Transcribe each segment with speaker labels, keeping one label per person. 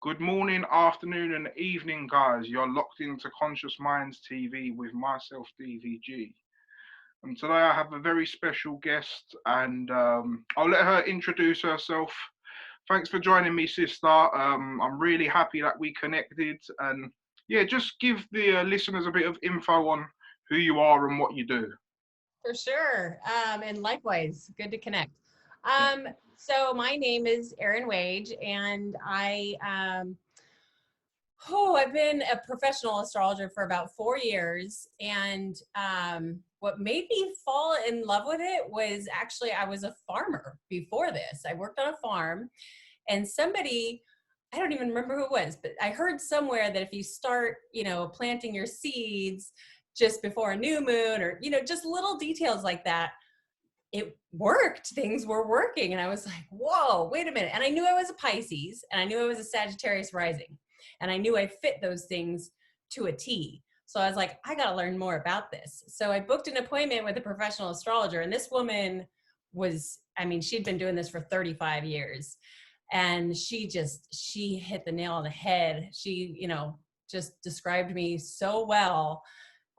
Speaker 1: Good morning, afternoon, and evening, guys. You're locked into Conscious Minds TV with myself, DVG. And today I have a very special guest, and I'll let her introduce herself. Thanks for joining me, sister. I'm really happy that we connected, and yeah, just give the listeners a bit of info on who you are and what you do.
Speaker 2: For sure. And likewise, good to connect. So my name is Erin Wage, and I've been a professional astrologer for about 4 years. And what made me fall in love with it was actually I was a farmer before this. I worked on a farm, and somebody, I don't even remember who it was, but I heard somewhere that if you start, planting your seeds just before a new moon, or, just little details like that, it worked. Things were working. And I was like, whoa, wait a minute. And I knew I was a Pisces, and I knew I was a Sagittarius rising, and I knew I fit those things to a T. So I was like, I got to learn more about this. So I booked an appointment with a professional astrologer, and this woman she'd been doing this for 35 years. And she hit the nail on the head. She, just described me so well.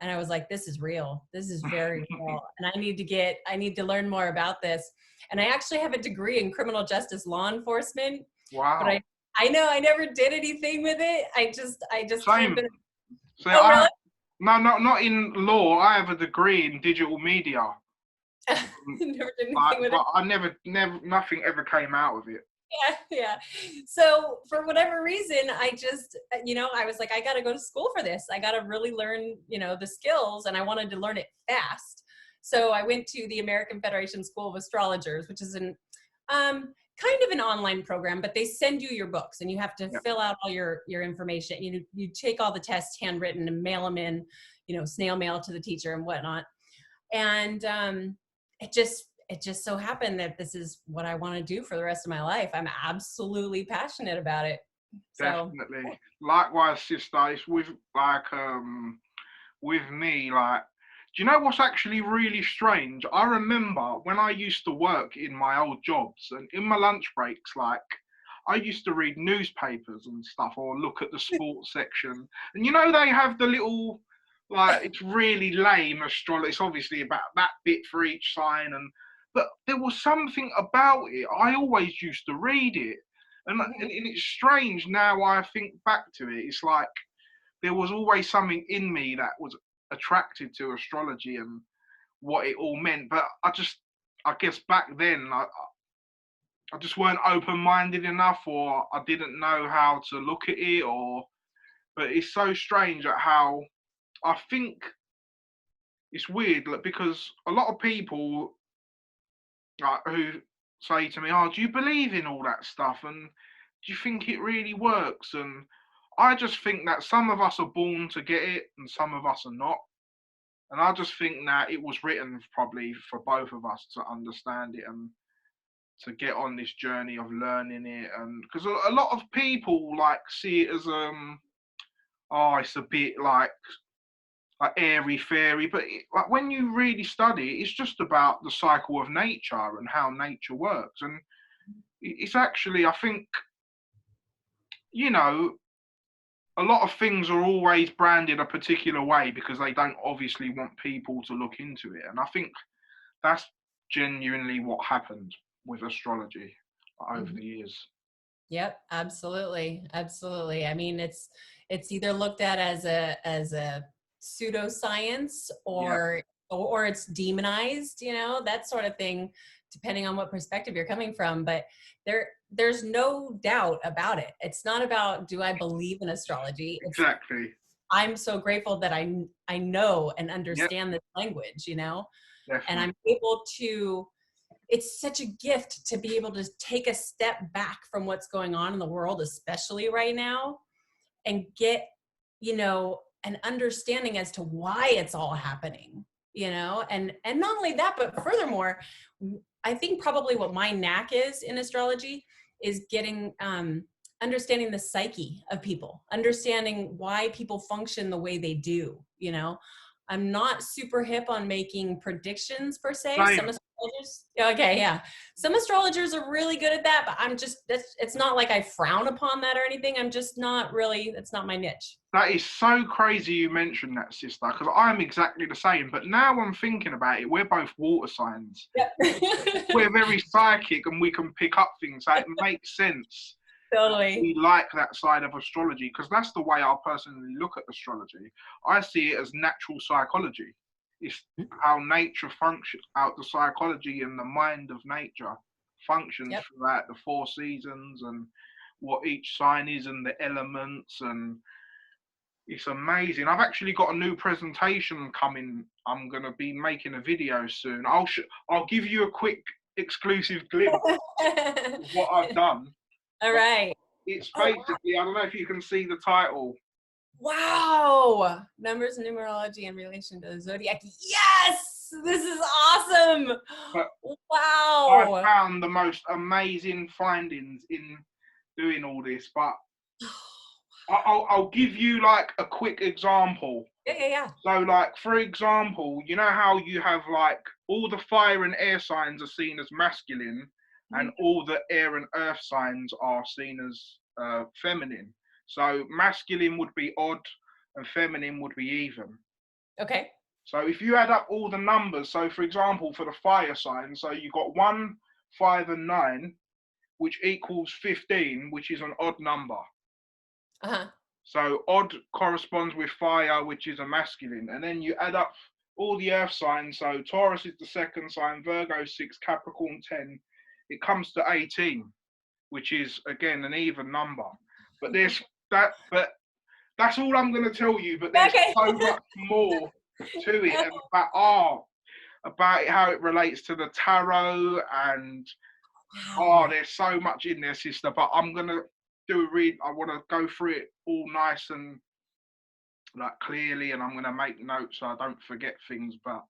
Speaker 2: And I was like, this is real. This is very real. And I need to learn more about this. And I actually have a degree in criminal justice law enforcement, but
Speaker 1: Wow.
Speaker 2: I know I never did anything with it. I just kind of
Speaker 1: Same.
Speaker 2: been,
Speaker 1: So
Speaker 2: oh,
Speaker 1: I
Speaker 2: really?
Speaker 1: no, not in law. I have a degree in digital media.
Speaker 2: Never did
Speaker 1: But,
Speaker 2: anything with it.
Speaker 1: but I never, nothing ever came out of it.
Speaker 2: Yeah, yeah. So for whatever reason, I was like, I got to go to school for this. I got to really learn, the skills, and I wanted to learn it fast. So I went to the American Federation School of Astrologers, which is kind of an online program, but they send you your books, and you have to
Speaker 1: Yeah.
Speaker 2: fill out all your information. You take all the tests handwritten and mail them in, snail mail to the teacher and whatnot. And it just so happened that this is what I want to do for the rest of my life. I'm absolutely passionate about it. So
Speaker 1: Definitely. Likewise, sister. It's with me, do you know what's actually really strange? I remember when I used to work in my old jobs, and in my lunch breaks, I used to read newspapers and stuff, or look at the sports section. And they have the little, it's really lame astrology. It's obviously about that bit for each sign, but there was something about it. I always used to read it, and it's strange now. I think back to it. It's like there was always something in me that was attracted to astrology and what it all meant. But I guess back then, I just weren't open-minded enough, or I didn't know how to look at it, but it's so strange at how I think it's weird, because a lot of people who say to me, "Oh, do you believe in all that stuff? And do you think it really works?" And I just think that some of us are born to get it, and some of us are not. And I just think that it was written probably for both of us to understand it and to get on this journey of learning it. And because a lot of people see it as oh, it's a bit like airy fairy, but when you really study it, it's just about the cycle of nature and how nature works. And it's actually, I think, you know a lot of things are always branded a particular way because they don't obviously want people to look into it. And I think that's genuinely what happened with astrology over
Speaker 2: mhm.
Speaker 1: the years.
Speaker 2: Yep, absolutely. Absolutely. I mean, it's either looked at as a pseudoscience,
Speaker 1: Yeah,
Speaker 2: or it's demonized, that sort of thing, depending on what perspective you're coming from. But there's no doubt about it. It's not about, do I believe in astrology? It's,
Speaker 1: exactly.
Speaker 2: I'm so grateful that I know and
Speaker 1: Yep,
Speaker 2: understand this language, and
Speaker 1: definitely.
Speaker 2: I'm able to, it's such a gift to be able to take a step back from what's going on in the world, especially right now, and get, an understanding as to why it's all happening, and not only that, but furthermore, I think probably what my knack is in astrology is getting, understanding the psyche of people, understanding why people function the way they do. I'm not super hip on making predictions per se. Some
Speaker 1: Same.
Speaker 2: astrologers, okay, yeah. Some astrologers are really good at that, but it's not like I frown upon that or anything. I'm just not really, that's not my niche.
Speaker 1: That is so crazy you mentioned that, sister, because I'm exactly the same. But now I'm thinking about it, we're both water signs.
Speaker 2: Yep.
Speaker 1: We're very psychic and we can pick up things. So it makes sense.
Speaker 2: Totally.
Speaker 1: We like that side of astrology because that's the way I personally look at astrology. I see it as natural psychology. It's how nature functions, out the psychology and the mind of nature functions
Speaker 2: Yep.
Speaker 1: throughout the 4 seasons and what each sign is and the elements, and it's amazing. I've actually got a new presentation coming. I'm going to be making a video soon. I'll give you a quick exclusive glimpse of what I've done.
Speaker 2: All right.
Speaker 1: It's basically, I don't know if you can see the title.
Speaker 2: Wow. Numbers and numerology in relation to the zodiac. Yes! This is awesome.
Speaker 1: But
Speaker 2: Wow.
Speaker 1: I found the most amazing findings in doing all this. But I'll give you like a quick example.
Speaker 2: Yeah.
Speaker 1: So, like, for example, you know how you have like all the fire and air signs are seen as masculine, and all the air and earth signs are seen as feminine. So masculine would be odd and feminine would be even.
Speaker 2: Okay.
Speaker 1: So if you add up all the numbers, so for example, for the fire sign, so you got 1, 5, and 9, which equals 15, which is an odd number.
Speaker 2: Uh-huh.
Speaker 1: So odd corresponds with fire, which is a masculine. And then you add up all the earth signs. So Taurus is the second sign, Virgo 6, Capricorn 10. It comes to 18, which is again an even number. But that's all I'm going to tell you. But there's so much more to it, and about art, about how it relates to the tarot, and there's so much in there, sister. But I'm gonna do a read. I want to go through it all nice and like clearly, and I'm gonna make notes so I don't forget things. But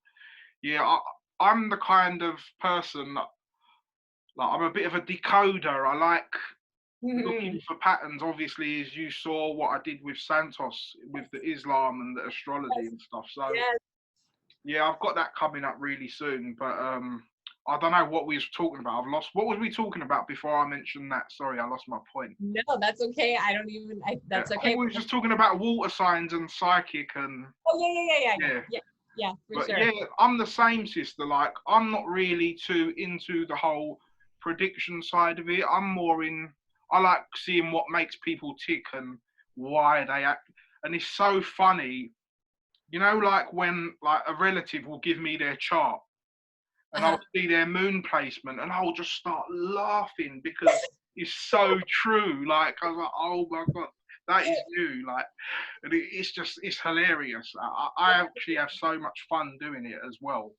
Speaker 1: yeah, I'm the kind of person that, like, I'm a bit of a decoder. I like looking for patterns. Obviously, as you saw what I did with Santos with the Islam and the astrology and stuff. So yeah, I've got that coming up really soon. But I don't know what we was talking about. I've lost. What was we talking about before I mentioned that? Sorry, I lost my point.
Speaker 2: No, that's okay. I don't even. That's okay.
Speaker 1: I think we were just talking about water signs and psychic and.
Speaker 2: Oh yeah. For sure.
Speaker 1: Yeah, I'm the same, sister. Like, I'm not really too into the whole prediction side of it. I'm more in. I like seeing what makes people tick and why they act. And it's so funny, you know, like when like a relative will give me their chart and I'll see their moon placement and I'll just start laughing because it's so true. Like, I was like, oh my God, that is you. Like, and it's hilarious. I actually have so much fun doing it as well.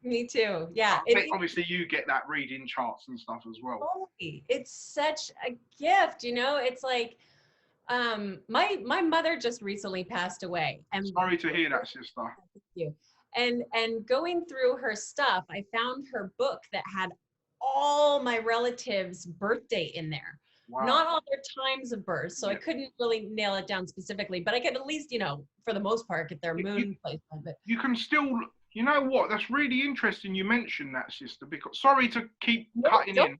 Speaker 2: Me too. Yeah.
Speaker 1: Obviously, you get that reading charts and stuff as well.
Speaker 2: It's such a gift, you know. It's like, my mother just recently passed away. And
Speaker 1: sorry to hear that, sister.
Speaker 2: Thank you. And going through her stuff, I found her book that had all my relatives' birth date in there. Wow. Not all their times of birth, so I couldn't really nail it down specifically, but I could at least, you know, for the most part, get their moon placement. But
Speaker 1: you can still, you know what? That's really interesting. You mentioned that, sister. Because sorry to keep cutting in,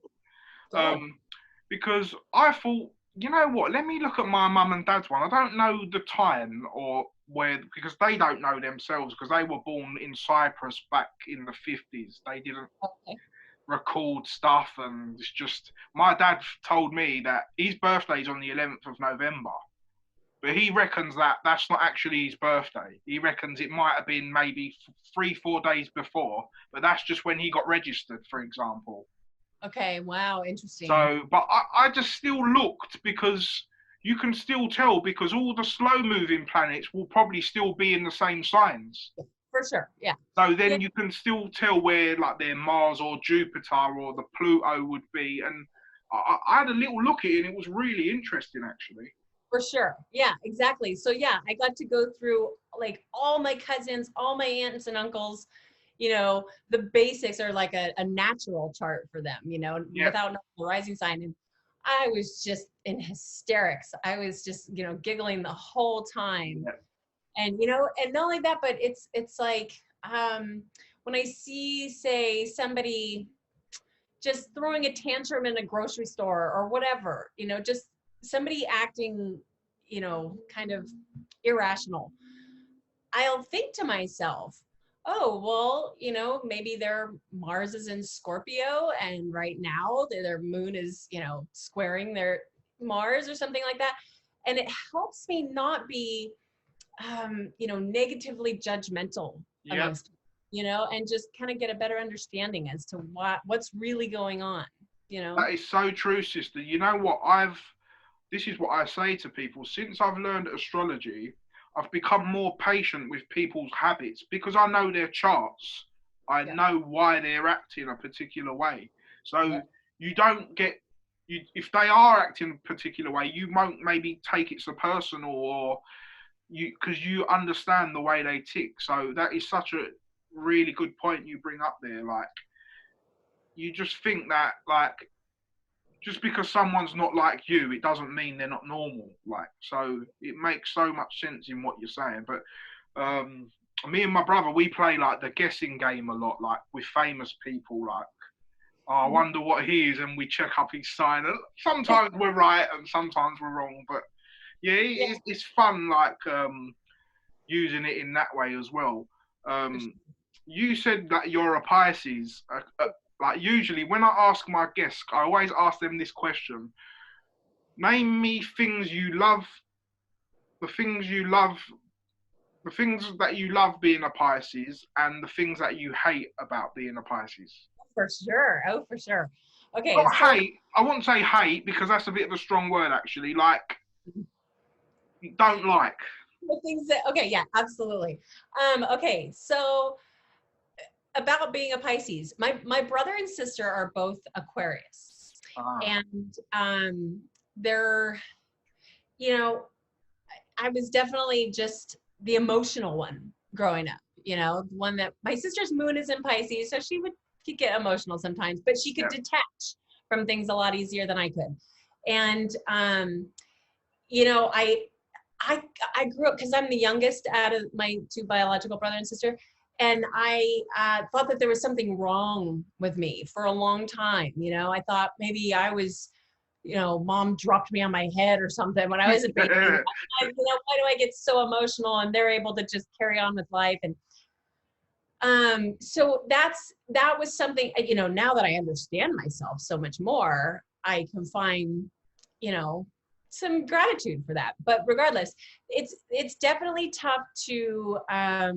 Speaker 1: because I thought, you know what? Let me look at my mum and dad's one. I don't know the time or where, because they don't know themselves because they were born in Cyprus back in the 50s. They didn't record stuff, and it's just, my dad told me that his birthday's on the 11th of November, but he reckons that that's not actually his birthday. He reckons it might have been maybe 3-4 days before, but that's just when he got registered, for example.
Speaker 2: Okay, wow, interesting.
Speaker 1: So, but I just still looked because you can still tell because all the slow moving planets will probably still be in the same signs.
Speaker 2: For sure, yeah.
Speaker 1: So then you can still tell where like their Mars or Jupiter or the Pluto would be. And I had a little look at it and it was really interesting actually.
Speaker 2: For sure, yeah, exactly. So yeah, I got to go through like all my cousins, all my aunts and uncles. You know, the basics are like a natural chart for them, you know, without the rising sign. And I was just in hysterics. I was just, you know, giggling the whole time. And, you know, and not only that, but it's like, when when I see, say, somebody just throwing a tantrum in a grocery store or whatever, you know, just somebody acting, you know, kind of irrational, I'll think to myself, oh, well, you know, maybe their Mars is in Scorpio and right now their moon is, you know, squaring their Mars or something like that. And it helps me not be, you know, negatively judgmental
Speaker 1: Yep.
Speaker 2: amongst, you know, and just kind of get a better understanding as to what's really going on, you know?
Speaker 1: That is so true, sister. You know what? This is what I say to people. Since I've learned astrology, I've become more patient with people's habits because I know their charts. I
Speaker 2: Yeah.
Speaker 1: know why they're acting a particular way. So
Speaker 2: Yeah.
Speaker 1: you don't get, if they are acting a particular way, you won't maybe take it so personal, or because you understand the way they tick. So that is such a really good point you bring up there. Like, you just think that, like, just because someone's not like you, it doesn't mean they're not normal. Like, so it makes so much sense in what you're saying. But me and my brother, we play like the guessing game a lot, like with famous people. Like, oh, I
Speaker 2: Mhm.
Speaker 1: wonder what he is, and we check up his sign. And sometimes we're right, and sometimes we're wrong. But yeah,
Speaker 2: Yeah,
Speaker 1: it's fun, like using it in that way as well.
Speaker 2: for sure.
Speaker 1: Um, you said that you're a Pisces. Like, usually when I ask my guests, I always ask them this question: name me things you love, the things you love, the things that you love being a Pisces, and the things that you hate about being a Pisces.
Speaker 2: For sure. Oh, for sure. Okay,
Speaker 1: Not
Speaker 2: so
Speaker 1: hate. I wouldn't say hate because that's a bit of a strong word, actually. Like, you don't like.
Speaker 2: the things that, okay, yeah, absolutely. Okay, so about being a Pisces, my brother and sister are both Aquarius,
Speaker 1: Ah,
Speaker 2: and they're, you know, I was definitely just the emotional one growing up. You know, one that my sister's moon is in Pisces, so she would could get emotional sometimes, but she could
Speaker 1: yeah,
Speaker 2: detach from things a lot easier than I could. And you know, I I grew up because I'm the youngest out of my two biological brother and sister, and I thought that there was something wrong with me for a long time. You know, I thought maybe I was, you know, mom dropped me on my head or something when I was a baby. You know, why do I get so emotional? And they're able to just carry on with life. And so that was something, you know, now that I understand myself so much more, I can find, you know, some gratitude for that. But regardless, it's definitely tough to have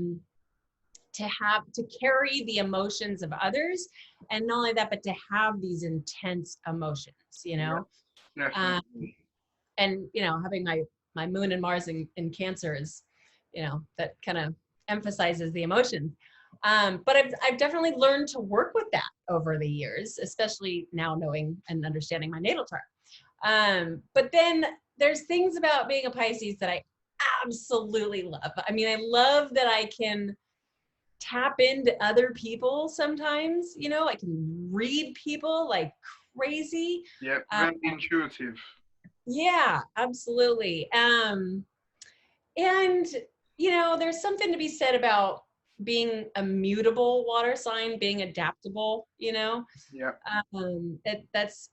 Speaker 2: to carry the emotions of others, and not only that, but to have these intense emotions, you
Speaker 1: yeah,
Speaker 2: know. um,
Speaker 1: definitely.
Speaker 2: and you know, having my moon and Mars in Cancer is, you know, that kind of emphasizes the emotions. But I've definitely learned to work with that over the years, especially now knowing and understanding my natal chart. But then there's things about being a Pisces that I absolutely love. I mean, I love that I can tap into other people sometimes. You know, I can read people like crazy.
Speaker 1: Yeah,
Speaker 2: Uh,
Speaker 1: very intuitive.
Speaker 2: yeah, absolutely. And you know, there's something to be said about being a mutable water sign, being adaptable. You know,
Speaker 1: Yeah,
Speaker 2: that's,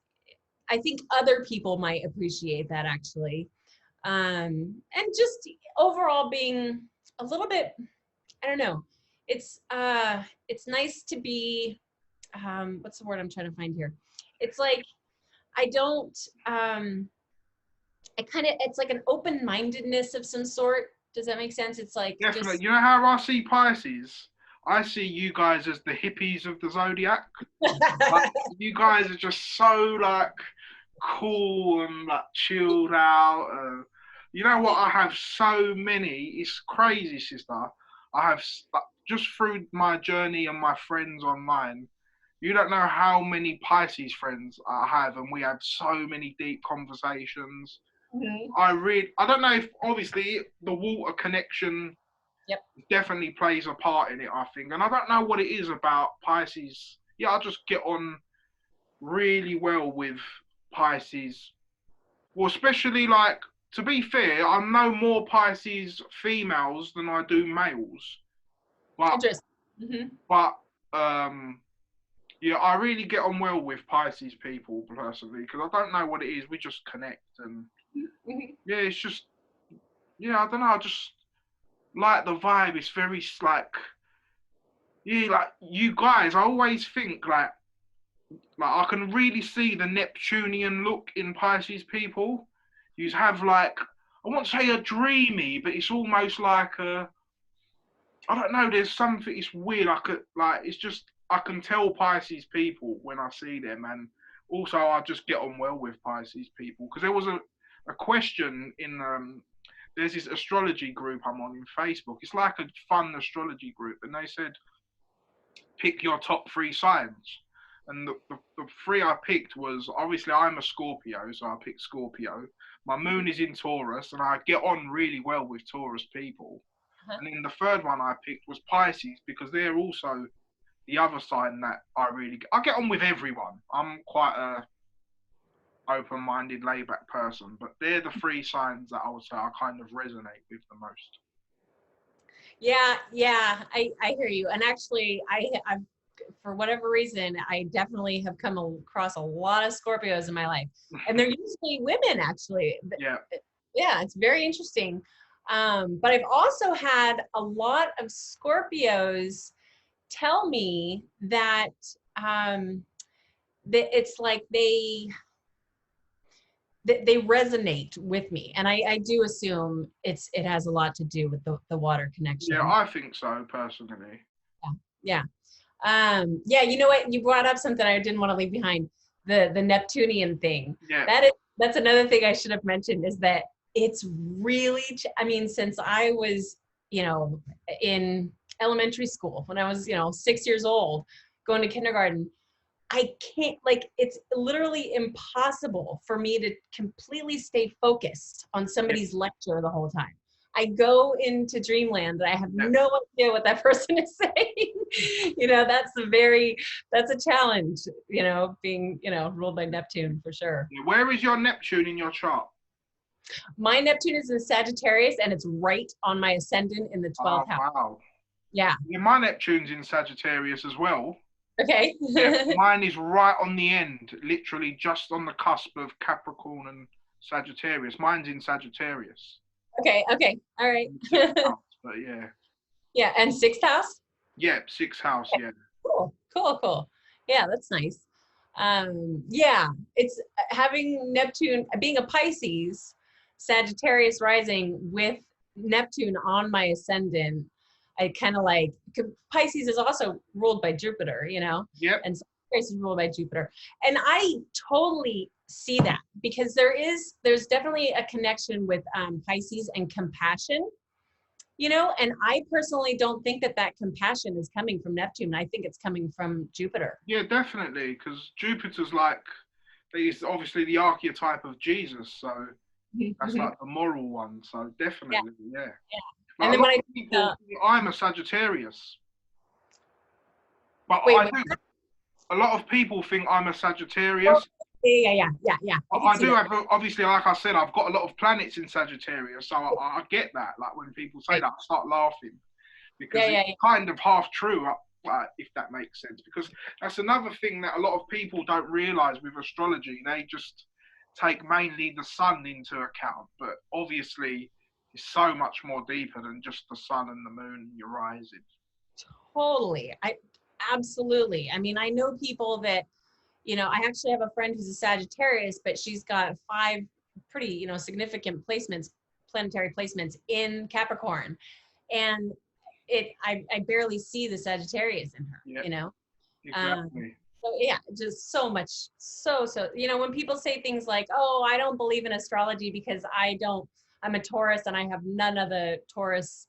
Speaker 2: I think other people might appreciate that actually. And just overall being a little bit, I don't know. It's nice to be, what's the word I'm trying to find here? It's like I don't I kind of, it's like an open-mindedness of some sort. Does that make sense? It's like
Speaker 1: definitely.
Speaker 2: just
Speaker 1: You know how I see Pisces? I see you guys as the hippies of the zodiac. Like, you guys are just so like cool and like chilled out. You know what? I have so many. It's crazy, sister. I have like, just through my journey and my friends online. You don't know how many Pisces friends I have, and we have so many deep conversations.
Speaker 2: Mhm.
Speaker 1: I don't know if obviously the water connection
Speaker 2: Yep.
Speaker 1: definitely plays a part in it, I think. And I don't know what it is about Pisces. Yeah, I just get on really well with Pisces. Well, especially like, to be fair, I know more Pisces females than I do males. But
Speaker 2: Interesting. Hmm.
Speaker 1: but yeah, I really get on well with Pisces people personally because I don't know what it is. We just connect, and
Speaker 2: Mhm.
Speaker 1: yeah, it's just yeah, I don't know. I just like the vibe. It's very like yeah, like you guys. I always think like I can really see the Neptunian look in Pisces people. You have like I won't say a dreamy, but it's almost like a I don't know. There's something. It's weird. I could like. It's just I can tell Pisces people when I see them, and also I just get on well with Pisces people because there was a question in there's this astrology group I'm on in Facebook. It's like a fun astrology group, and they said pick your top three signs. And the three I picked was obviously I'm a Scorpio, so I picked Scorpio. My moon is in Taurus, and I get on really well with Taurus people.
Speaker 2: Uh-huh.
Speaker 1: And then the third one I picked was Pisces because they're also the other sign that I get on with everyone. I'm quite a open-minded, laid-back person, but they're the three signs that I would say I kind of resonate with the most.
Speaker 2: Yeah, yeah, I hear you. And actually, I've for whatever reason, I definitely have come across a lot of Scorpios in my life, and they're usually women. Actually,
Speaker 1: Yeah,
Speaker 2: yeah, it's very interesting. But I've also had a lot of Scorpios tell me that that it's like they resonate with me, and I do assume it has a lot to do with the water
Speaker 1: yeah,
Speaker 2: connection.
Speaker 1: I think so personally.
Speaker 2: Yeah. Yeah, you know what? You brought up something I didn't want to leave behind. The Neptunian thing.
Speaker 1: Yeah,
Speaker 2: That's another thing I should have mentioned is that it's really I mean, since I was, in elementary school, when I was, 6 years old, going to kindergarten, I can't, like, it's literally impossible for me to completely stay focused on
Speaker 1: yeah,
Speaker 2: somebody's lecture the whole time. I go into dreamland and I have
Speaker 1: yeah.
Speaker 2: no idea what that person is saying. That's a challenge, being, ruled by Neptune for sure.
Speaker 1: Yeah. Where is your Neptune in your chart?
Speaker 2: My Neptune is in Sagittarius and it's right on my ascendant in the
Speaker 1: Oh
Speaker 2: 12th house.
Speaker 1: wow.
Speaker 2: Yeah.
Speaker 1: Yeah, my Neptune's in Sagittarius as well.
Speaker 2: Okay.
Speaker 1: Yeah, mine is right on the end, literally just on the cusp of Capricorn and Sagittarius. Mine's in Sagittarius.
Speaker 2: Okay. Okay. All right.
Speaker 1: Sixth house, but yeah.
Speaker 2: Yeah. And sixth house?
Speaker 1: Yeah, sixth house, yeah.
Speaker 2: Cool, cool, cool. Yeah, that's nice. Yeah, it's having Neptune, being a Pisces, Sagittarius rising with Neptune on my ascendant. I kind of like, Pisces is also ruled by Jupiter,
Speaker 1: Yep,
Speaker 2: and Sagittarius is ruled by Jupiter. And I totally see that because there's definitely a connection with Pisces and compassion, and I personally don't think that compassion is coming from Neptune. I think it's coming from Jupiter.
Speaker 1: yeah, definitely. Because Jupiter's like, he's obviously the archetype of Jesus, so that's
Speaker 2: Mm-hmm.
Speaker 1: like the moral one. So
Speaker 2: Yeah,
Speaker 1: definitely, yeah.
Speaker 2: yeah. And
Speaker 1: Like a
Speaker 2: then
Speaker 1: lot
Speaker 2: when I
Speaker 1: of people think I'm a Sagittarius, but
Speaker 2: wait,
Speaker 1: I
Speaker 2: what?
Speaker 1: do. A lot of people think I'm a
Speaker 2: Oh,
Speaker 1: Sagittarius.
Speaker 2: yeah. I can
Speaker 1: I
Speaker 2: see
Speaker 1: do
Speaker 2: that.
Speaker 1: have, obviously, like I said, I've got a lot of planets in Sagittarius, so I get that. Like when people say
Speaker 2: Right.
Speaker 1: that, I start laughing because it's
Speaker 2: Yeah.
Speaker 1: kind of half true, if that makes sense. Because that's another thing that a lot of people don't realize with astrology. They just take mainly the sun into account, but obviously, it's so much more deeper than just the sun and the moon and your rising.
Speaker 2: Totally. I absolutely. I mean, I know people that, I actually have a friend who's a Sagittarius, but she's got 5 pretty, significant placements, planetary placements in Capricorn. And I barely see the Sagittarius in her,
Speaker 1: Yeah,
Speaker 2: Um,
Speaker 1: exactly.
Speaker 2: so yeah, just so much, so, when people say things like, oh, I don't believe in astrology because I'm a Taurus and I have none of the Taurus,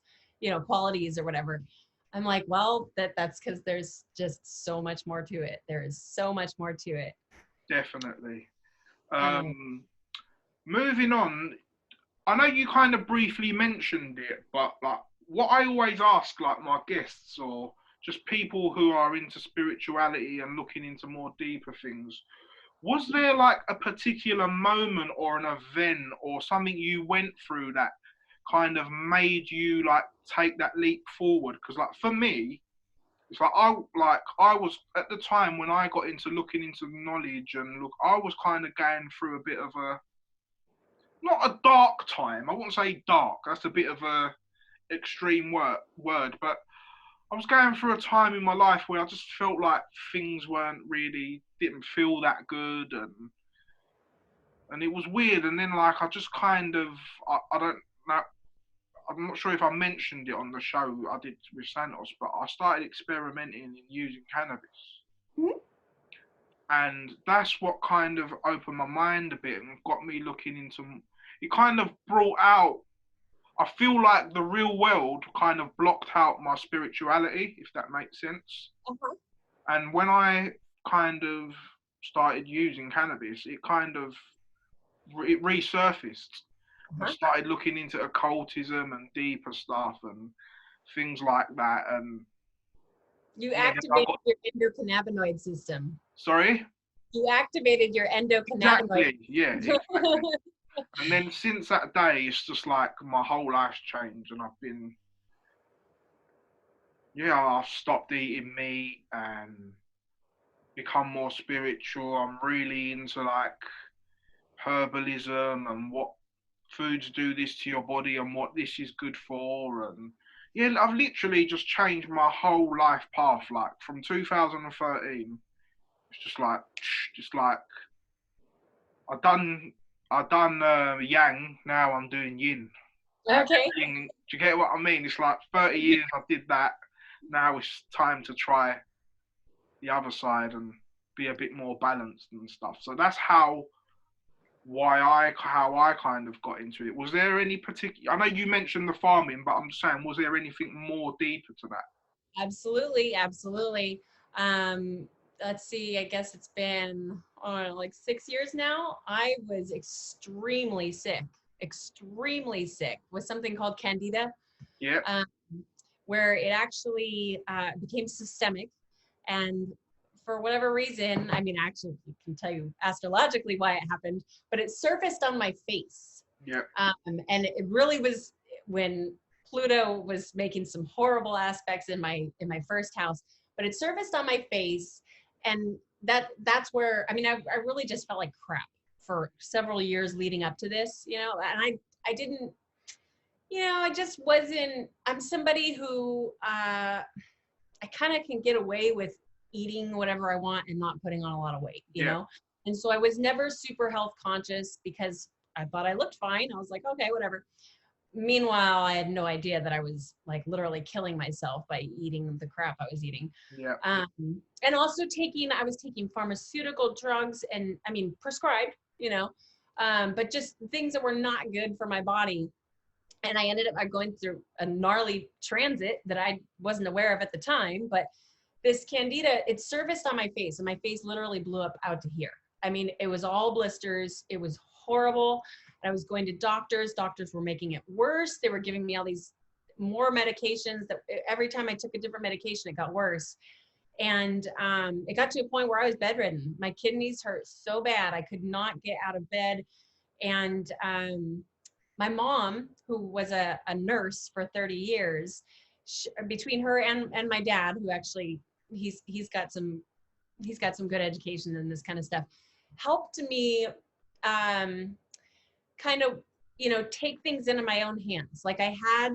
Speaker 2: qualities or whatever. I'm like, well, that's because there's just so much more to it. There is so much more to it.
Speaker 1: Definitely.
Speaker 2: Um,
Speaker 1: Moving on, I know you kind of briefly mentioned it, but like what I always ask like my guests or just people who are into spirituality and looking into more deeper things, was there like a particular moment or an event or something you went through that kind of made you like take that leap forward? Because like for me, It's like I was at the time when I got into looking into knowledge and look, I was kind of going through a bit of a not a dark time. I wouldn't say dark. That's a bit of a extreme word, but I was going through a time in my life where I just felt like things weren't really didn't feel that good, and it was weird. And then like I just kind of I don't know. I'm not sure if I mentioned it on the show I did with Santos, but I started experimenting in using cannabis.
Speaker 2: Mhm.
Speaker 1: And that's what kind of opened my mind a bit and got me looking into it. Kind of brought out, I feel like the real world kind of blocked out my spirituality, if that makes sense.
Speaker 2: Uh-huh.
Speaker 1: And when I kind of started using cannabis, it kind of it resurfaced. I
Speaker 2: Uh-huh.
Speaker 1: started looking into occultism and deeper stuff and things like that. And
Speaker 2: You
Speaker 1: yeah, then I
Speaker 2: activated
Speaker 1: got,
Speaker 2: your endocannabinoid system.
Speaker 1: sorry?
Speaker 2: You activated your endocannabinoid.
Speaker 1: Exactly. Yeah, exactly. And then since that day, it's just like my whole life's changed, and I've stopped eating meat and become more spiritual. I'm really into like herbalism and what foods do this to your body and what this is good for. And yeah, I've literally just changed my whole life path. Like from 2013, it's just like I done yang. Now I'm doing yin.
Speaker 2: Okay.
Speaker 1: Do you get what I mean? It's like 30 years I did that. Now it's time to try the other side and be a bit more balanced and stuff. So that's how I kind of got into it. Was there any particular? I know you mentioned the farming, but I'm just saying, was there anything more deeper to that?
Speaker 2: Absolutely, absolutely. Um, let's see, I guess it's been like 6 years now. I was extremely sick with something called Candida,
Speaker 1: Yeah,
Speaker 2: um, where it actually became systemic. And for whatever reason, I mean, actually, I can tell you astrologically why it happened, but it surfaced on my face.
Speaker 1: yeah,
Speaker 2: And it really was when Pluto was making some horrible aspects in my first house, but it surfaced on my face, and that's where I really just felt like crap for several years leading up to this, and I didn't, I just wasn't. I'm somebody who I kind of can get away with eating whatever I want and not putting on a lot of weight,
Speaker 1: yeah,
Speaker 2: and so I was never super health conscious because I thought I looked fine. I was like, okay, whatever. Meanwhile, I had no idea that I was like literally killing myself by eating the crap I was eating.
Speaker 1: yeah,
Speaker 2: And also I was taking pharmaceutical drugs and prescribed, but just things that were not good for my body. And I ended up going through a gnarly transit that I wasn't aware of at the time. But this candida, it surfaced on my face, and my face literally blew up out to here. I mean, it was all blisters. It was horrible. I was going to doctors. Doctors were making it worse. They were giving me all these more medications that every time I took a different medication, it got worse. And it got to a point where I was bedridden. My kidneys hurt so bad. I could not get out of bed. And my mom, who was a nurse for 30 years, between her and my dad, who actually he's got some good education in this kind of stuff, helped me kind of take things into my own hands. Like I had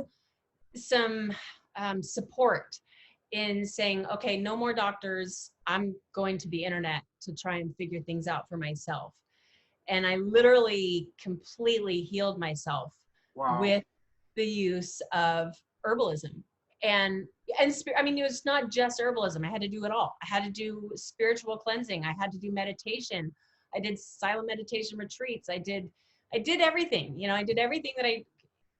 Speaker 2: some support in saying, okay, no more doctors. I'm going to the internet to try and figure things out for myself. And I literally completely healed myself
Speaker 1: wow,
Speaker 2: with the use of herbalism. And I mean, it was not just herbalism. I had to do it all. I had to do spiritual cleansing. I had to do meditation. I did silent meditation retreats. I did everything. I did everything that I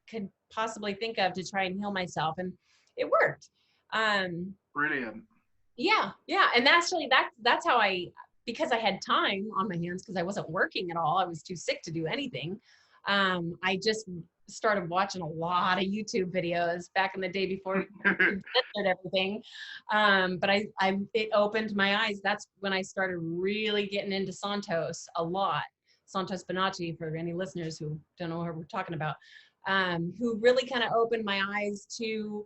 Speaker 2: could possibly think of to try and heal myself, and it worked.
Speaker 1: brilliant.
Speaker 2: Yeah, and that's how because I had time on my hands because I wasn't working at all. I was too sick to do anything. I just started watching a lot of YouTube videos back in the day before we censored everything. But it opened my eyes. That's when I started really getting into Santos a lot. Santos Bonacci, for any listeners who don't know what we're talking about, who really kind of opened my eyes to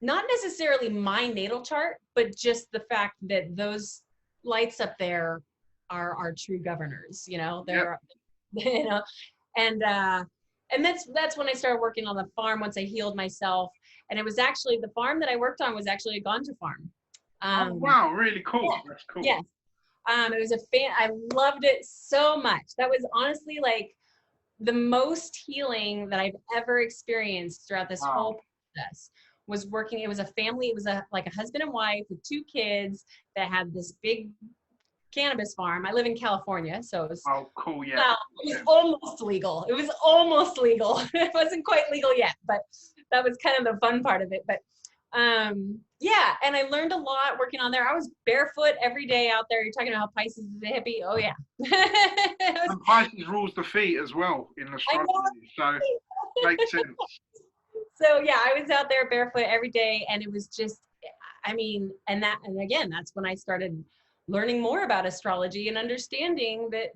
Speaker 2: not necessarily my natal chart, but just the fact that those lights up there are our true governors, you know,
Speaker 1: Yep.
Speaker 2: they're, you know, and, and that's when I started working on the farm once I healed myself. And it was actually, the farm that I worked on was actually a ganja farm.
Speaker 1: Oh
Speaker 2: Um,
Speaker 1: wow, really cool.
Speaker 2: yeah,
Speaker 1: That's cool.
Speaker 2: yes. It was I loved it so much. That was honestly like the most healing that I've ever experienced throughout this
Speaker 1: Wow.
Speaker 2: whole process was working. It was a family. It was like a husband and wife with 2 kids that had this big cannabis farm. I live in California, so it was,
Speaker 1: Oh, cool. Yeah.
Speaker 2: well, it was almost legal. It was almost legal. It wasn't quite legal yet, but that was kind of the fun part of it. But yeah, and I learned a lot working on there. I was barefoot every day out there. You're talking about how Pisces is a hippie. Oh yeah.
Speaker 1: And Pisces rules the feet as well in
Speaker 2: I know.
Speaker 1: astrology, so makes sense.
Speaker 2: So yeah, I was out there barefoot every day, and it was just, I mean, and again, that's when I started learning more about astrology and understanding that,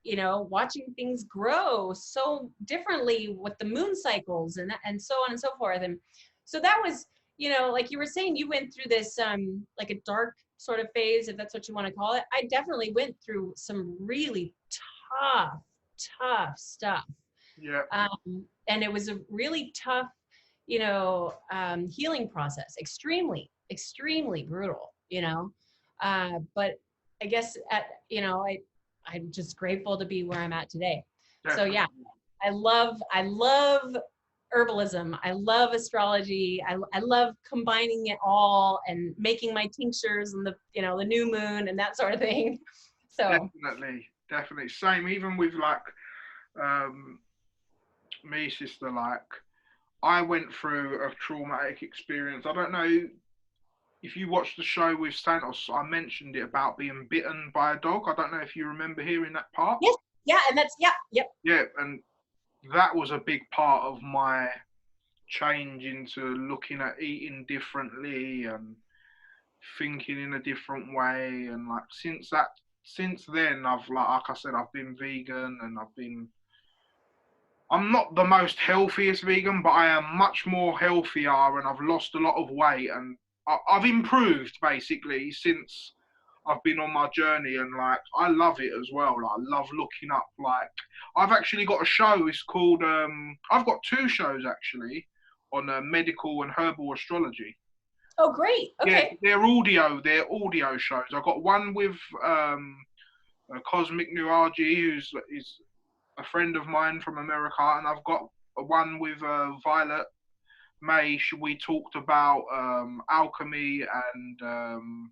Speaker 2: you know, watching things grow so differently with the moon cycles and so on and so forth. And so that was, you know, like you were saying, you went through this like a dark sort of phase, if that's what you want to call it. I definitely went through some really tough, tough stuff.
Speaker 1: Yeah.
Speaker 2: And it was a really tough, you know, healing process, extremely brutal, you know. But I guess you know, I'm just grateful to be where I'm at today. So
Speaker 1: Definitely.
Speaker 2: yeah, I love herbalism. I love astrology. I love combining it all and making my tinctures and the, you know, the new moon and that sort of thing. So
Speaker 1: Definitely. Same. Even with like um, me, sister. Like I went through a traumatic experience. I don't know if you watched the show with Santos. I mentioned it about being bitten by a dog. I don't know if you remember hearing that part.
Speaker 2: yes, yeah, and that's yeah, yep.
Speaker 1: Yeah, and that was a big part of my change into looking at eating differently and thinking in a different way. And like since then I've like I said, I've been vegan and I'm not the most healthiest vegan, but I am much more healthier and I've lost a lot of weight and I've improved basically since I've been on my journey and like I love it as well. Like, I love looking up like I've actually got a show. It's called I've got 2 shows actually on medical and herbal astrology.
Speaker 2: Oh, great.
Speaker 1: Yeah,
Speaker 2: Okay.
Speaker 1: they're audio shows. I've got one with Cosmic Nuaji, who's is a friend of mine from America, and I've got one with Violet May. We talked about alchemy and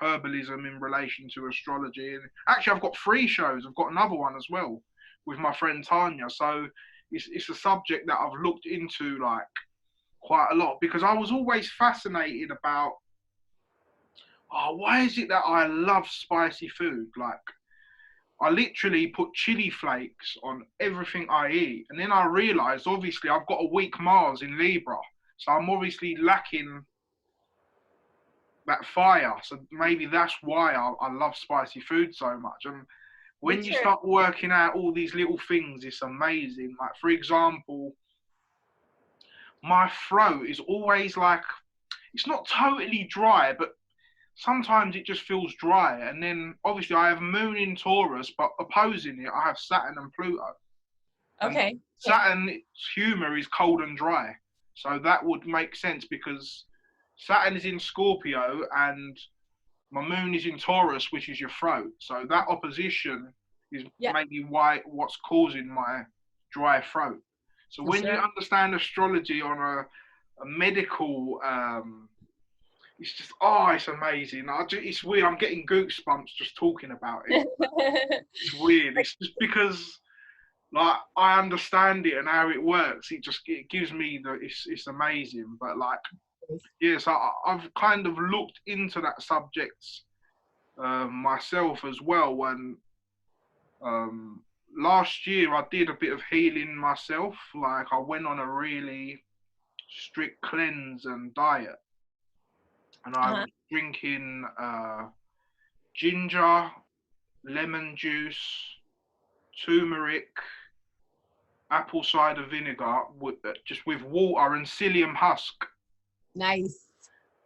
Speaker 1: herbalism in relation to astrology. And actually, I've got 3 shows. I've got another one as well with my friend Tanya. So it's a subject that I've looked into like quite a lot because I was always fascinated about why is it that I love spicy food? Like I literally put chili flakes on everything I eat. And then I realized, obviously, I've got a weak Mars in Libra. So I'm obviously lacking that fire. So maybe that's why I love spicy food so much. And when you start working out all these little things, it's amazing. Like, for example, my throat is always like, it's not totally dry, but sometimes it just feels dry. And then obviously I have Moon in Taurus, but opposing it, I have Saturn and Pluto. And
Speaker 2: Okay.
Speaker 1: Saturn's humor is cold and dry. So that would make sense because Saturn is in Scorpio and my moon is in Taurus, which is your throat. So that opposition is maybe what's causing my dry throat. So when you understand astrology on a medical it's just it's amazing. It's weird. I'm getting goosebumps just talking about it. It's weird. It's just because like I understand it and how it works. It gives me it's amazing. But like yes, I've kind of looked into that subject myself as well. And last year I did a bit of healing myself. Like I went on a really strict cleanse and diet, and I was drinking ginger, lemon juice, turmeric, apple cider vinegar, just with water and psyllium husk.
Speaker 2: Nice.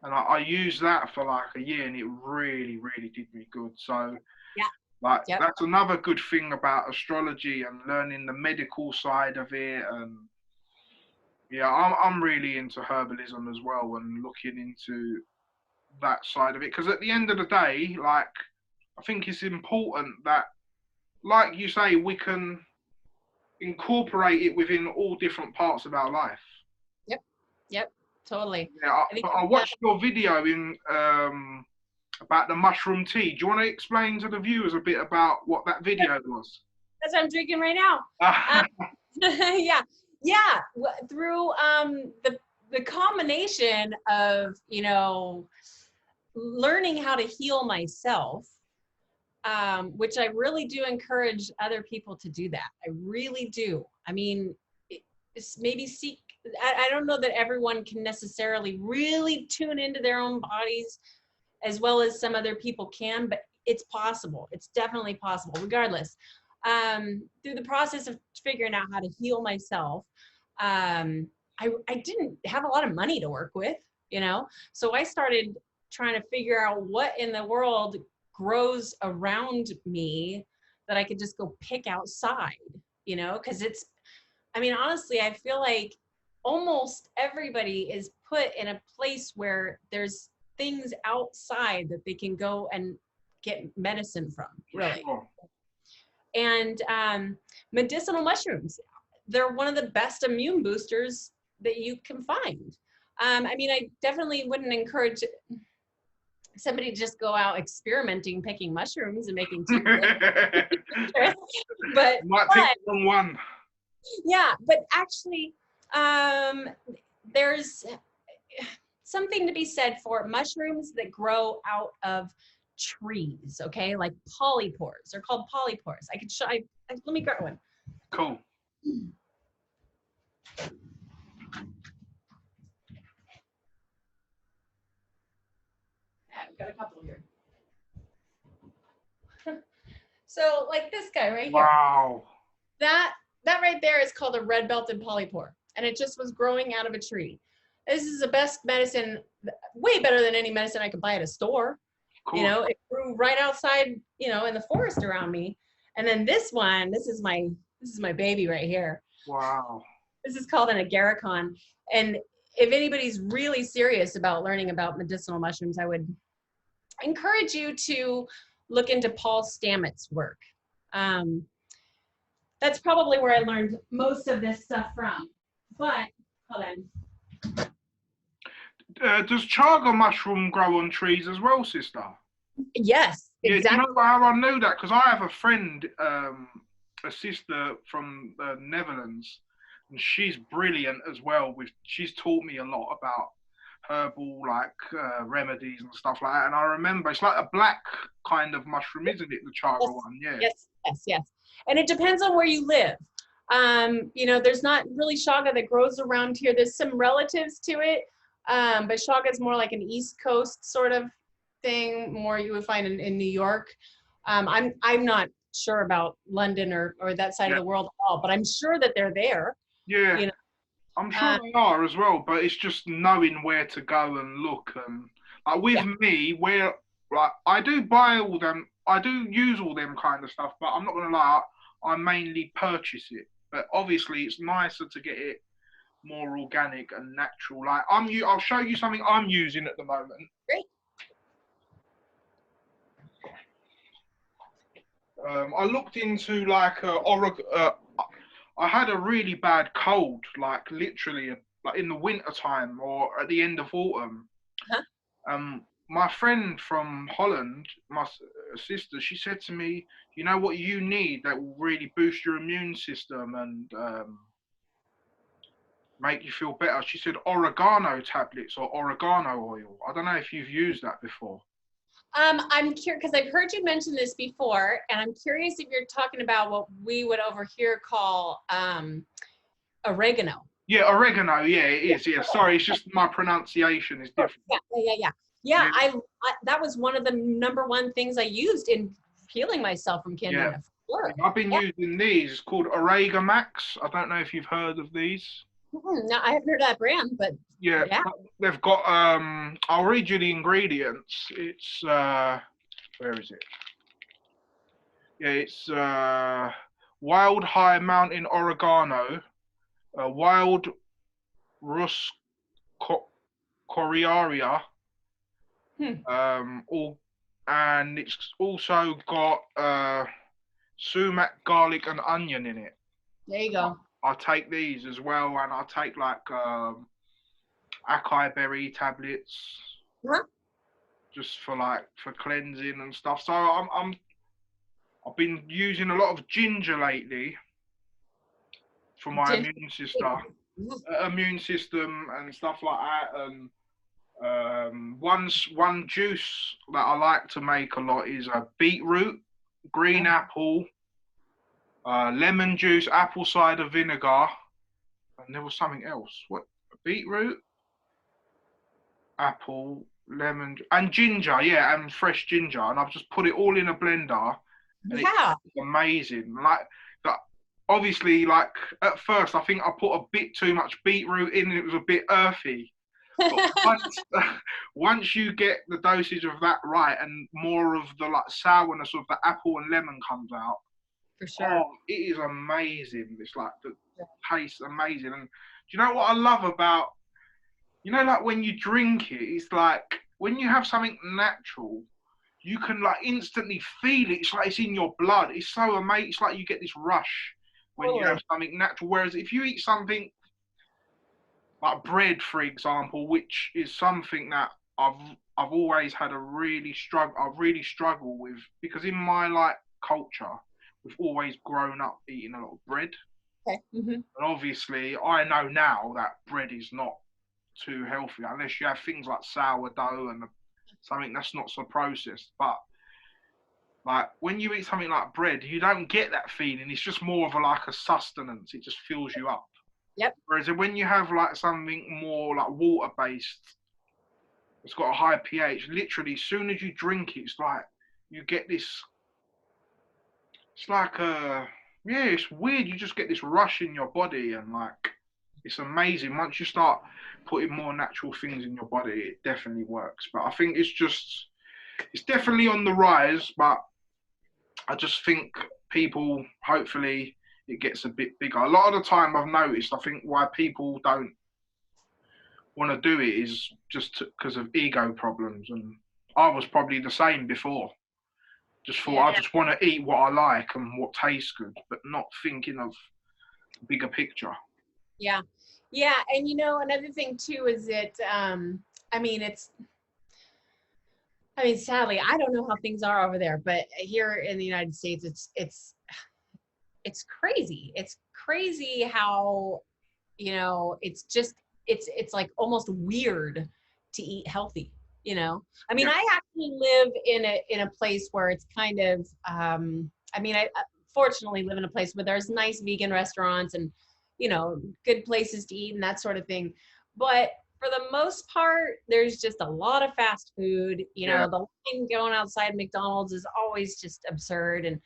Speaker 1: and I used that for like a year, and it really, really did me good. So,
Speaker 2: Yeah.
Speaker 1: like,
Speaker 2: Yep.
Speaker 1: that's another good thing about astrology and learning the medical side of it. And yeah, I'm really into herbalism as well, and looking into that side of it, because at the end of the day, like, I think it's important that, like you say, we can incorporate it within all different parts of our life.
Speaker 2: Yep. Yep. Totally.
Speaker 1: Yeah,
Speaker 2: I think
Speaker 1: I watched your video in about the mushroom tea. Do you want to explain to the viewers a bit about what that video was?
Speaker 2: that's what I'm drinking right now. Yeah. Yeah. Through the combination of, you know, learning how to heal myself, which I really do encourage other people to do that. I really do. I mean, it's maybe seek, I don't know that everyone can necessarily really tune into their own bodies as well as some other people can, but it's possible. It's definitely possible, regardless. Through the process of figuring out how to heal myself, I didn't have a lot of money to work with, you know? So I started trying to figure out what in the world grows around me that I could just go pick outside, you know? Because it's, I mean, honestly, I feel like almost everybody is put in a place where there's things outside that they can go and get medicine from, really.
Speaker 1: Sure.
Speaker 2: And medicinal mushrooms, they're one of the best immune boosters that you can find. I mean, I definitely wouldn't encourage somebody to just go out experimenting, picking mushrooms and making tea. but
Speaker 1: Might pick the wrong one.
Speaker 2: Yeah, but actually, there's something to be said for mushrooms that grow out of trees, okay? Like polypores. They're called polypores. I could show, let me grab one.
Speaker 1: Cool.
Speaker 2: I've got a couple here. So like this guy right here.
Speaker 1: Wow.
Speaker 2: That right there is called a red-belted polypore, and it just was growing out of a tree. This is the best medicine, way better than any medicine I could buy at a store.
Speaker 1: Cool.
Speaker 2: You know, it grew right outside, you know, in the forest around me. And then this one, this is my baby right here.
Speaker 1: Wow.
Speaker 2: This is called an agaricon. And if anybody's really serious about learning about medicinal mushrooms, I would encourage you to look into Paul Stamets' work. That's probably where I learned most of this stuff from. But, hold on.
Speaker 1: Does chaga mushroom grow on trees as well, sister?
Speaker 2: Yes, exactly.
Speaker 1: Yeah, you know how I knew that? Because I have a friend, a sister from the Netherlands, and she's brilliant as well. She's taught me a lot about herbal, like remedies and stuff like that. And I remember it's like a black kind of mushroom, isn't it? The chaga one, yeah.
Speaker 2: Yes. And it depends on where you live. You know, there's not really chaga that grows around here. There's some relatives to it, but chaga is more like an East Coast sort of thing, more you would find in New York. I'm not sure about London or that side of the world at all, but I'm sure that they're there.
Speaker 1: Yeah,
Speaker 2: you know?
Speaker 1: I'm sure they are as well, but it's just knowing where to go and look. And like with me, where like I do buy all them, I do use all them kind of stuff, but I'm not gonna lie, I mainly purchase it. But obviously, it's nicer to get it more organic and natural. Like I'll show you something I'm using at the moment.
Speaker 2: Great.
Speaker 1: I looked into like I had a really bad cold, like literally, like in the winter time or at the end of autumn. My friend from Holland, my sister, she said to me, "You know what you need that will really boost your immune system and make you feel better?" She said oregano tablets or oregano oil. I don't know if you've used that before.
Speaker 2: I'm curious because I've heard you mention this before, and I'm curious if you're talking about what we would over here call oregano.
Speaker 1: Yeah, oregano. Yeah, it is. Yeah, sorry, it's just my pronunciation is different.
Speaker 2: Yeah. I that was one of the #1 things I used in healing myself from candida.
Speaker 1: I've been using these called Orega Max. I don't know if you've heard of these.
Speaker 2: No, I haven't heard of that brand, but
Speaker 1: Yeah,
Speaker 2: yeah.
Speaker 1: they've got I'll read you the ingredients. It's where is it? Yeah, it's wild high mountain oregano, wild rus coriaria,
Speaker 2: Hmm.
Speaker 1: all, and it's also got sumac, garlic, and onion in it.
Speaker 2: There you go.
Speaker 1: I take these as well, and I take like acai berry tablets
Speaker 2: Huh?
Speaker 1: just for like for cleansing and stuff. So I've been using a lot of ginger lately for my
Speaker 2: Ginger.
Speaker 1: immune system and stuff like that. And one juice that I like to make a lot is a beetroot, green apple, lemon juice, apple cider vinegar, and there was something else. What? Beetroot, apple, lemon, and ginger. Yeah, and fresh ginger. And I've just put it all in a blender, and it's
Speaker 2: Yeah.
Speaker 1: amazing. Like that. Obviously, like at first, I think I put a bit too much beetroot in, and it was a bit earthy. But once you get the dosage of that right, and more of the like sourness of the apple and lemon comes out,
Speaker 2: For sure.
Speaker 1: oh, it is amazing. It's like the taste amazing. And do you know what I love about, like when you drink it, it's like when you have something natural, you can like instantly feel it. It's like it's in your blood. It's so amazing. It's like you get this rush when you have something natural. Whereas if you eat something like bread, for example, which is something that I've always had I've really struggled with, because in my like culture, we've always grown up eating a lot of bread.
Speaker 2: Okay. Mm-hmm.
Speaker 1: And obviously, I know now that bread is not too healthy unless you have things like sourdough and something that's not so processed. But like when you eat something like bread, you don't get that feeling. It's just more of like a sustenance. It just fills you up.
Speaker 2: Yep.
Speaker 1: Whereas when you have like something more like water based, it's got a high pH. Literally, as soon as you drink it, it's like you get this. It's like yeah, it's weird. You just get this rush in your body, and like it's amazing. Once you start putting more natural things in your body, it definitely works. But I think it's definitely on the rise. But I just think people, hopefully, it gets a bit bigger. A lot of the time, I've noticed, I think why people don't want to do it is just because of ego problems. And I was probably the same before. Just thought I just want to eat what I like and what tastes good, but not thinking of the bigger picture.
Speaker 2: Yeah. Yeah. And another thing too is that sadly, I don't know how things are over there, but here in the United States, it's crazy. It's crazy how, it's like almost weird to eat healthy. I actually live in a place where it's kind of, I fortunately live in a place where there's nice vegan restaurants and, good places to eat and that sort of thing. But for the most part, there's just a lot of fast food. The line going outside McDonald's is always just absurd. And,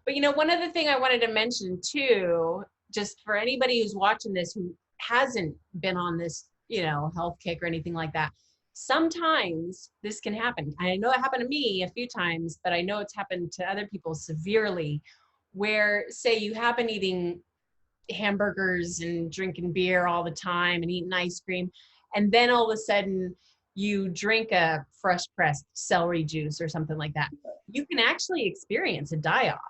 Speaker 2: but one other thing I wanted to mention too, just for anybody who's watching this who hasn't been on this, health kick or anything like that, sometimes this can happen. I know it happened to me a few times, but I know it's happened to other people severely, where say you have been eating hamburgers and drinking beer all the time and eating ice cream, and then all of a sudden you drink a fresh pressed celery juice or something like that, you can actually experience a die-off.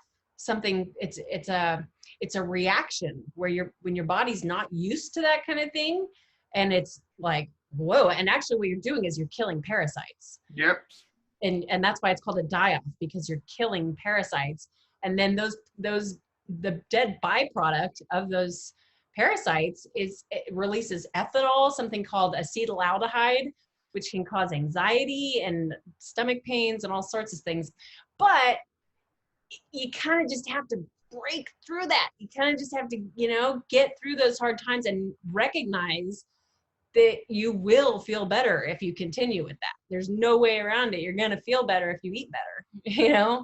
Speaker 2: It's a reaction where when your body's not used to that kind of thing, and it's like, whoa. And actually what you're doing is you're killing parasites.
Speaker 1: Yep.
Speaker 2: And that's why it's called a die-off, because you're killing parasites. And then the dead byproduct of those parasites is it releases ethanol, something called acetaldehyde, which can cause anxiety and stomach pains and all sorts of things. But you kind of just have to break through that. You kind of just have to, get through those hard times and recognize that you will feel better if you continue with that. There's no way around it. You're going to feel better if you eat better,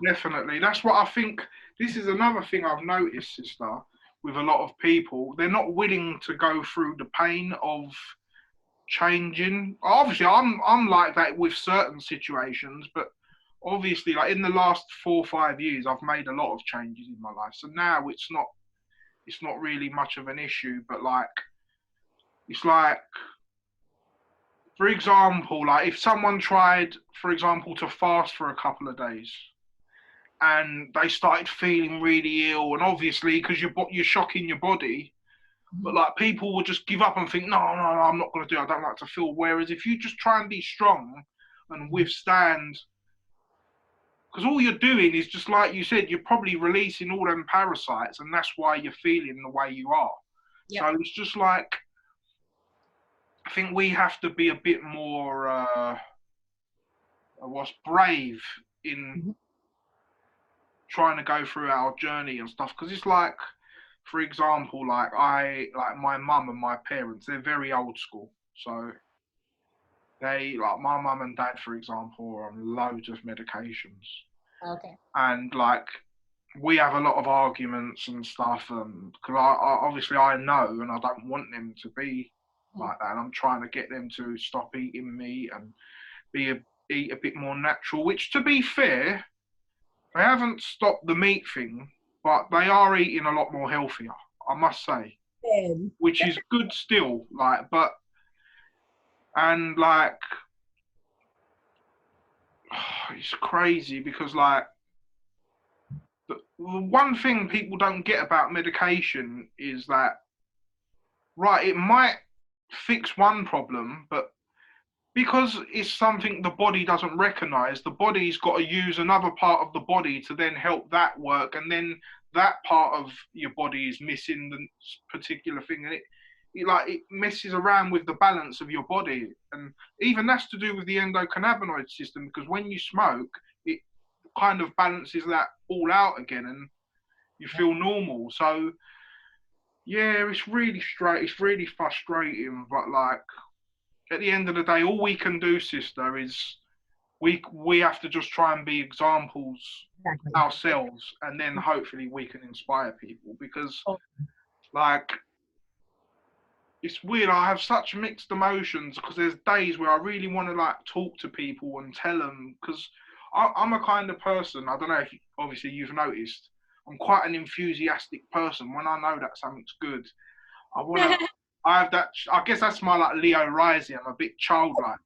Speaker 1: Definitely. That's what I think. This is another thing I've noticed, sister. with a lot of people. They're not willing to go through the pain of changing. Obviously, I'm like that with certain situations, but obviously, like in the last 4 or 5 years, I've made a lot of changes in my life. So now it's not really much of an issue. But like, it's like, for example, like if someone tried, for example, to fast for a couple of days and they started feeling really ill, and obviously because you're shocking your body, but like people will just give up and think, no, no, no, I'm not going to do it. I don't like to feel. Whereas if you just try and be strong and withstand, because all you're doing is just like you said, you're probably releasing all them parasites, and that's why you're feeling the way you are. Yep. So it's just like, I think we have to be a bit more, brave in trying to go through our journey and stuff. Because it's like, for example, like my mum and my parents, they're very old school. So they, like my mum and dad, for example, are on loads of medications.
Speaker 2: Okay.
Speaker 1: And like, we have a lot of arguments and stuff, and because I obviously I know, and I don't want them to be like that. And I'm trying to get them to stop eating meat and eat a bit more natural. Which, to be fair, they haven't stopped the meat thing, but they are eating a lot more healthier, I must say, which is good still. Like, but and like, it's crazy because like, the one thing people don't get about medication is that, right, it might fix one problem, but because it's something the body doesn't recognize, the body's got to use another part of the body to then help that work, and then that part of your body is missing the particular thing, and it messes around with the balance of your body. And even that's to do with the endocannabinoid system, because when you smoke, it kind of balances that all out again, and you feel normal. So yeah, it's really frustrating, but like, at the end of the day, all we can do, sister, is we have to just try and be examples ourselves, and then hopefully we can inspire people. Because like, it's weird, I have such mixed emotions, because there's days where I really want to like talk to people and tell them, because I'm a kind of person, I don't know if obviously you've noticed, I'm quite an enthusiastic person. When I know that something's good, I want to I have that. I guess that's my like Leo rising. I'm a bit childlike.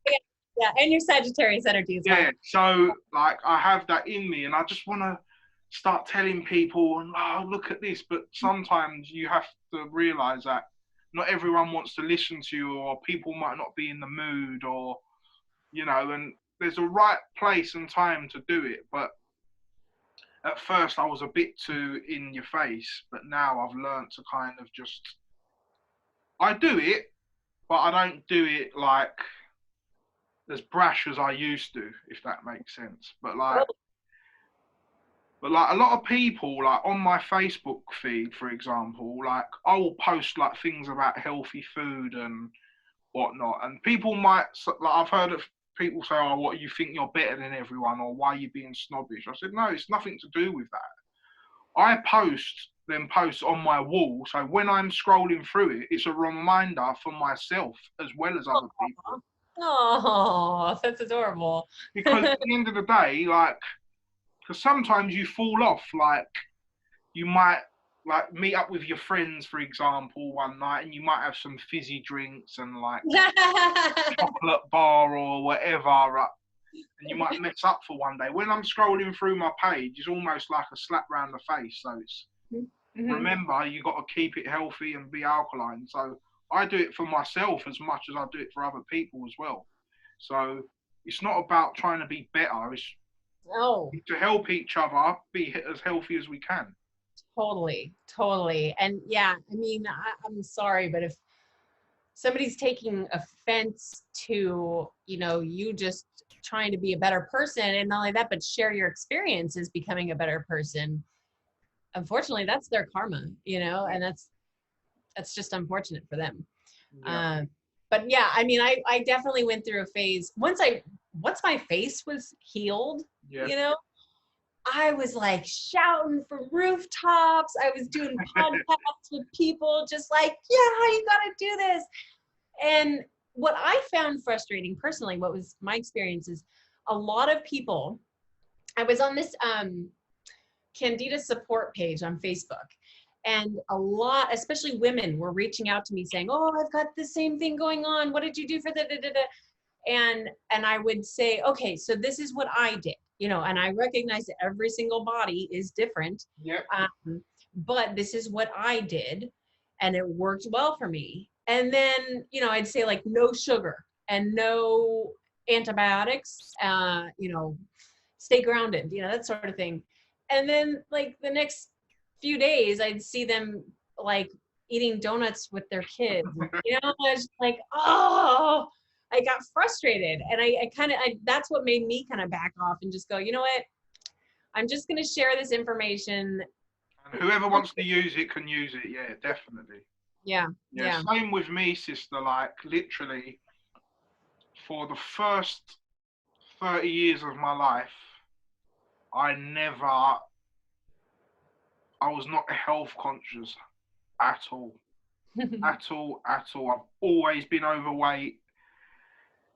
Speaker 2: Yeah, and your Sagittarius energy as well.
Speaker 1: Yeah, so like I have that in me, and I just want to start telling people, and look at this. But sometimes you have to realize that not everyone wants to listen to you, or people might not be in the mood, or and there's a right place and time to do it. But at first I was a bit too in your face, but now I've learned to kind of just, I do it, but I don't do it like as brash as I used to, if that makes sense. But like a lot of people, like on my Facebook feed, for example, like I will post like things about healthy food and whatnot, and people might, like, I've heard of people say, "Oh, what, you think you're better than everyone, or why are you being snobbish?" I said, no, it's nothing to do with that. I post them posts on my wall, so when I'm scrolling through it, it's a reminder for myself as well as other people.
Speaker 2: Oh, that's adorable.
Speaker 1: Because at the end of the day, like, because sometimes you fall off, like, you might like meet up with your friends, for example, one night, and you might have some fizzy drinks and like chocolate bar or whatever, and you might mess up for one day. When I'm scrolling through my page, it's almost like a slap round the face. So it's, remember, you got to keep it healthy and be alkaline. So I do it for myself as much as I do it for other people as well. So it's not about trying to be better. It's to help each other be as healthy as we can.
Speaker 2: Totally. And yeah, I mean, I'm sorry, but if somebody's taking offense to, you just trying to be a better person, and not only that, but share your experiences becoming a better person, unfortunately, that's their karma, and that's just unfortunate for them. Yeah. But yeah, I mean, I definitely went through a phase once my face was healed, I was like shouting from rooftops. I was doing podcasts with people just like, yeah, you got to do this. And what I found frustrating personally, what was my experience is a lot of people, I was on this Candida support page on Facebook. And a lot, especially women, were reaching out to me saying, oh, I've got the same thing going on. What did you do for the da, da, da? And I would say, okay, so this is what I did, you know, and I recognize that every single body is different.
Speaker 1: Yep.
Speaker 2: But this is what I did, and it worked well for me. And then, you know, I'd say like no sugar and no antibiotics, you know, stay grounded, you know, that sort of thing. And then like the next few days, I'd see them like eating donuts with their kids. You know, I was like, oh, I got frustrated. And I kind of, that's what made me kind of back off and just go, you know what? I'm just going to share this information.
Speaker 1: And whoever wants to use it can use it. Yeah, definitely.
Speaker 2: Yeah.
Speaker 1: Yeah. Same with me, sister. Like literally for the first 30 years of my life, I was not health conscious at all. At all. I've always been overweight.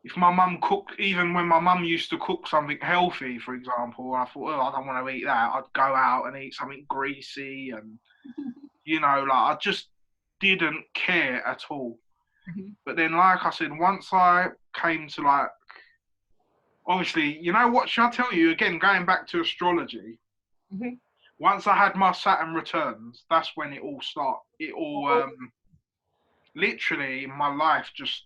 Speaker 1: If my mum cooked, even when my mum used to cook something healthy, for example, I thought, oh, I don't want to eat that. I'd go out and eat something greasy and, you know, like I just didn't care at all.
Speaker 2: Mm-hmm.
Speaker 1: But then, like I said, once I came to like, obviously, you know what, shall I tell you, again, going back to astrology,
Speaker 2: Mm-hmm.
Speaker 1: once I had my Saturn returns, that's when it all started. It all, literally, my life there's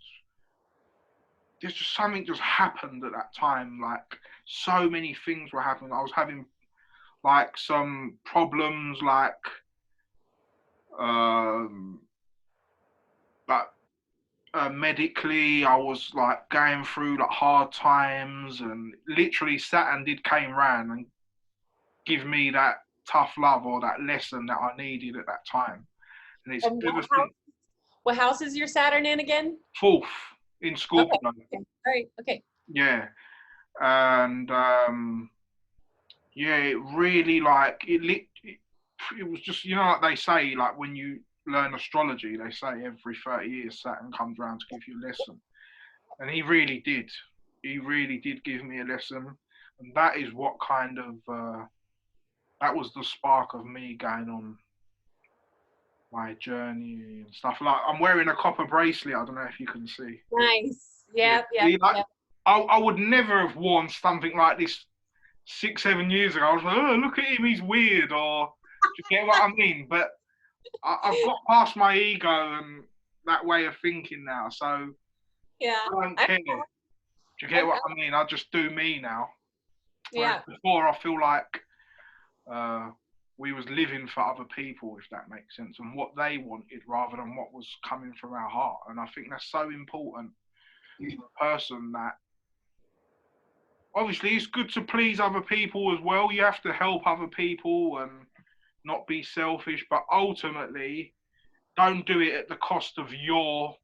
Speaker 1: just something just happened at that time. Like so many things were happening. I was having like some problems, like medically. I was like going through like hard times, and literally Saturn did came round and give me that tough love or that lesson that I needed at that time. And it's ever since.
Speaker 2: What house is your Saturn in again?
Speaker 1: 4th in Scorpio.
Speaker 2: Okay. All right. Okay.
Speaker 1: Yeah. And yeah, it really like it was just, you know, like they say, like when you learn astrology, they say every 30 years Saturn comes around to give you a lesson. And he really did. He really did give me a lesson. And that is what kind of, that was the spark of me going on my journey and stuff. Like I'm wearing a copper bracelet. I don't know if you can see.
Speaker 2: Nice. Yeah.
Speaker 1: Like, I would never have worn something like this 6-7 years ago. I was like, oh, look at him, he's weird, or do you get what I mean? But I've got past my ego and that way of thinking now, so
Speaker 2: yeah,
Speaker 1: I don't care. Do you get what I mean? I just do me now. Whereas before, I feel like we was living for other people, if that makes sense, and what they wanted rather than what was coming from our heart. And I think that's so important for a person that obviously it's good to please other people as well. You have to help other people and not be selfish, but ultimately don't do it at the cost of you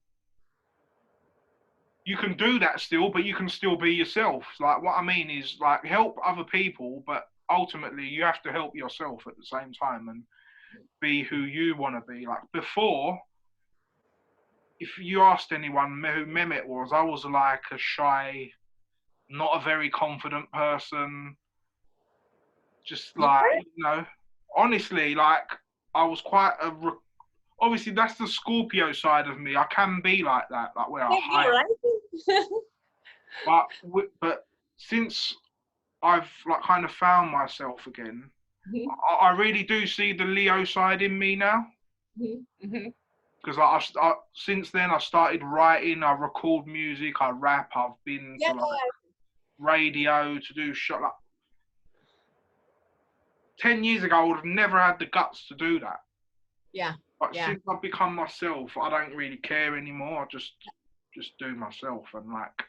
Speaker 1: can do that still, but you can still be yourself. Like what I mean is like help other people, but ultimately you have to help yourself at the same time and be who you want to be. Like before, if you asked anyone who Mehmet was, I was like a shy, not a very confident person. Just like, you know, honestly, like I was quite obviously that's the Scorpio side of me. I can be like that, like where I hide. But since I've like kind of found myself again, I really do see the Leo side in me now. Because I since then I started writing, I record music, I rap, I've been to like radio to do shot. Like 10 years ago, I would have never had the guts to do that.
Speaker 2: Yeah.
Speaker 1: But since I've become myself, I don't really care anymore. I just do myself, and like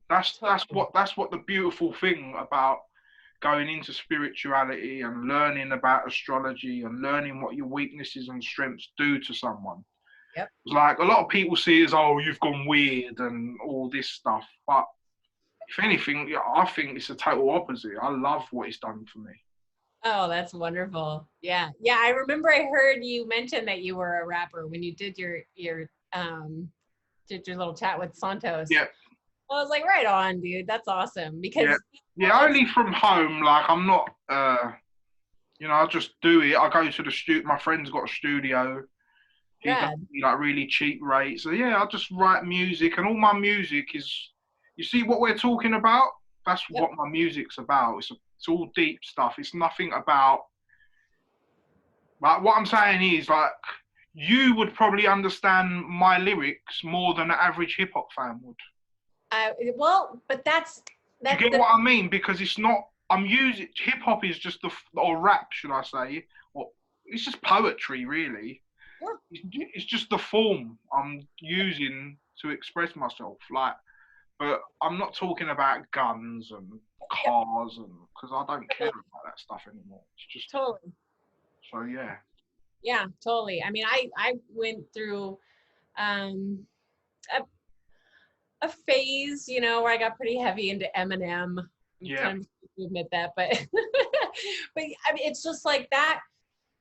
Speaker 1: that's what the beautiful thing about going into spirituality and learning about astrology and learning what your weaknesses and strengths do to someone.
Speaker 2: Yep.
Speaker 1: Like a lot of people see it as, oh, you've gone weird and all this stuff, but if anything, I think it's a total opposite. I love what it's done for me.
Speaker 2: Oh, that's wonderful. Yeah. Yeah. I remember I heard you mention that you were a rapper when you did did your little chat with Santos.
Speaker 1: Yeah,
Speaker 2: I was like, right on, dude. That's awesome
Speaker 1: yeah,
Speaker 2: because
Speaker 1: yeah.
Speaker 2: it's
Speaker 1: Only from home. Like I'm not. I just do it. I go to the studio. My friend's got a studio. He does
Speaker 2: rad.
Speaker 1: me, like really cheap rates. So yeah, I just write music, and all my music is. You see what we're talking about? That's
Speaker 2: Yep.
Speaker 1: what my music's about. It's all deep stuff. It's nothing about like what I'm saying is like you would probably understand my lyrics more than an average hip hop fan would.
Speaker 2: Well, but
Speaker 1: Do you
Speaker 2: that's
Speaker 1: get
Speaker 2: the
Speaker 1: what I mean? Because it's not. I'm using hip hop is just or rap, should I say? Or it's just poetry, really.
Speaker 2: yeah, mhm.
Speaker 1: It's just the form I'm using to express myself. Like, but I'm not talking about guns and
Speaker 2: Yep.
Speaker 1: cars and because I don't care about that stuff anymore. It's just
Speaker 2: Totally.
Speaker 1: so yeah,
Speaker 2: Yeah, totally. I mean, I went through um a, a phase, where I got pretty heavy into Eminem. I'm
Speaker 1: yeah,
Speaker 2: kind of to admit that, but but I mean, it's just like that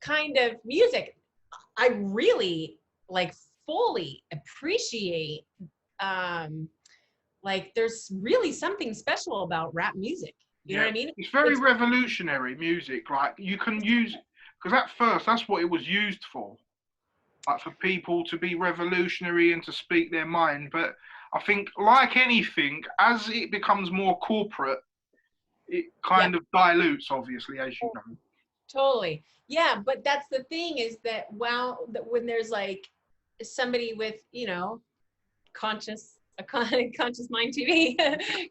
Speaker 2: kind of music. I really like fully appreciate. Um, like, there's really something special about rap music. You know
Speaker 1: yeah.
Speaker 2: what I mean?
Speaker 1: It's very
Speaker 2: It's
Speaker 1: revolutionary music. Like you can use because at first that's what it was used for. Like for people to be revolutionary and to speak their mind. But I think, like anything, as it becomes more corporate, it
Speaker 2: yeah,
Speaker 1: kind of dilutes, obviously, as you know.
Speaker 2: totally. Yeah, but that's the thing is that that when there's like somebody with, conscious a conscious mind TV,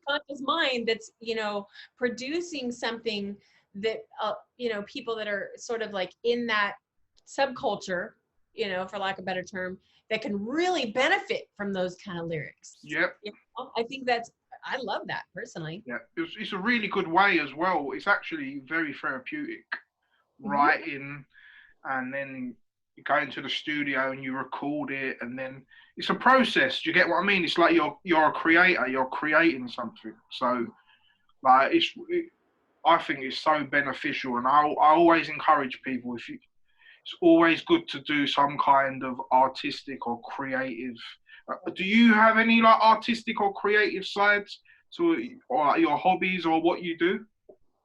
Speaker 2: conscious mind that's, producing something that people that are sort of like in that subculture, for lack of a better term, that can really benefit from those kind of lyrics.
Speaker 1: Yep,
Speaker 2: I think that's I love that personally.
Speaker 1: yeah. It's a really good way as well. It's actually very therapeutic
Speaker 2: Hmm.
Speaker 1: writing, and then you go into the studio and you record it, and then it's a process. Do you get what I mean? It's like you're a creator. You're creating something. So like I think it's so beneficial, and I always encourage people if you it's always good to do some kind of artistic or creative. Do you have any like artistic or creative sides to or like, your hobbies or what you do?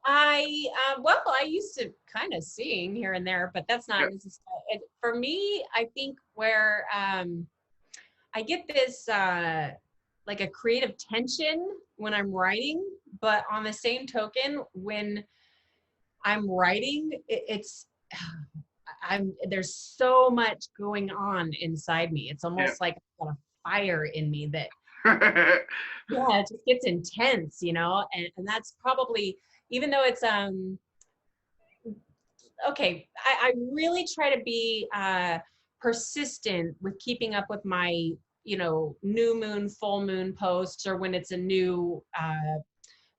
Speaker 2: Well, I used to kind of sing here and there, but that's
Speaker 1: Yeah,
Speaker 2: not necessarily for me. I think where I get this like a creative tension when I'm writing, but on the same token, when I'm writing, it's there's so much going on inside me. It's
Speaker 1: yeah.
Speaker 2: almost like I've got a fire in me that yeah, it just gets intense, and that's probably even though it's okay, I really try to be persistent with keeping up with my, new moon, full moon posts, or when it's a new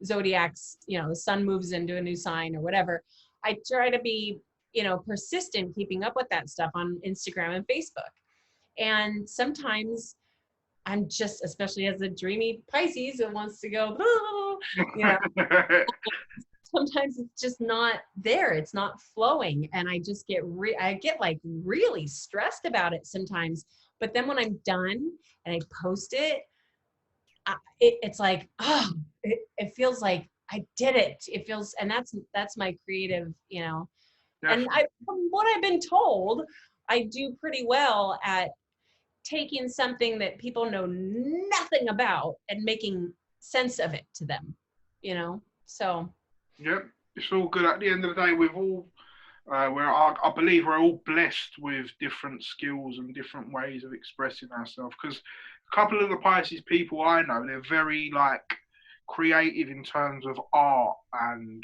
Speaker 2: zodiac's, the sun moves into a new sign or whatever. I try to be, persistent keeping up with that stuff on Instagram and Facebook. And sometimes I'm just, especially as a dreamy Pisces that wants to go, you know, sometimes it's just not there. It's not flowing. And I just I get like really stressed about it sometimes. But then when I'm done and I post it, it's like, oh, it feels like I did it. It feels, and that's my creative, and
Speaker 1: Definitely.
Speaker 2: from what I've been told, I do pretty well at taking something that people know nothing about and making sense of it to them, so.
Speaker 1: Yep. It's all good. At the end of the day, we've all I believe we're all blessed with different skills and different ways of expressing ourselves. Because a couple of the Pisces people I know, they're very like creative in terms of art and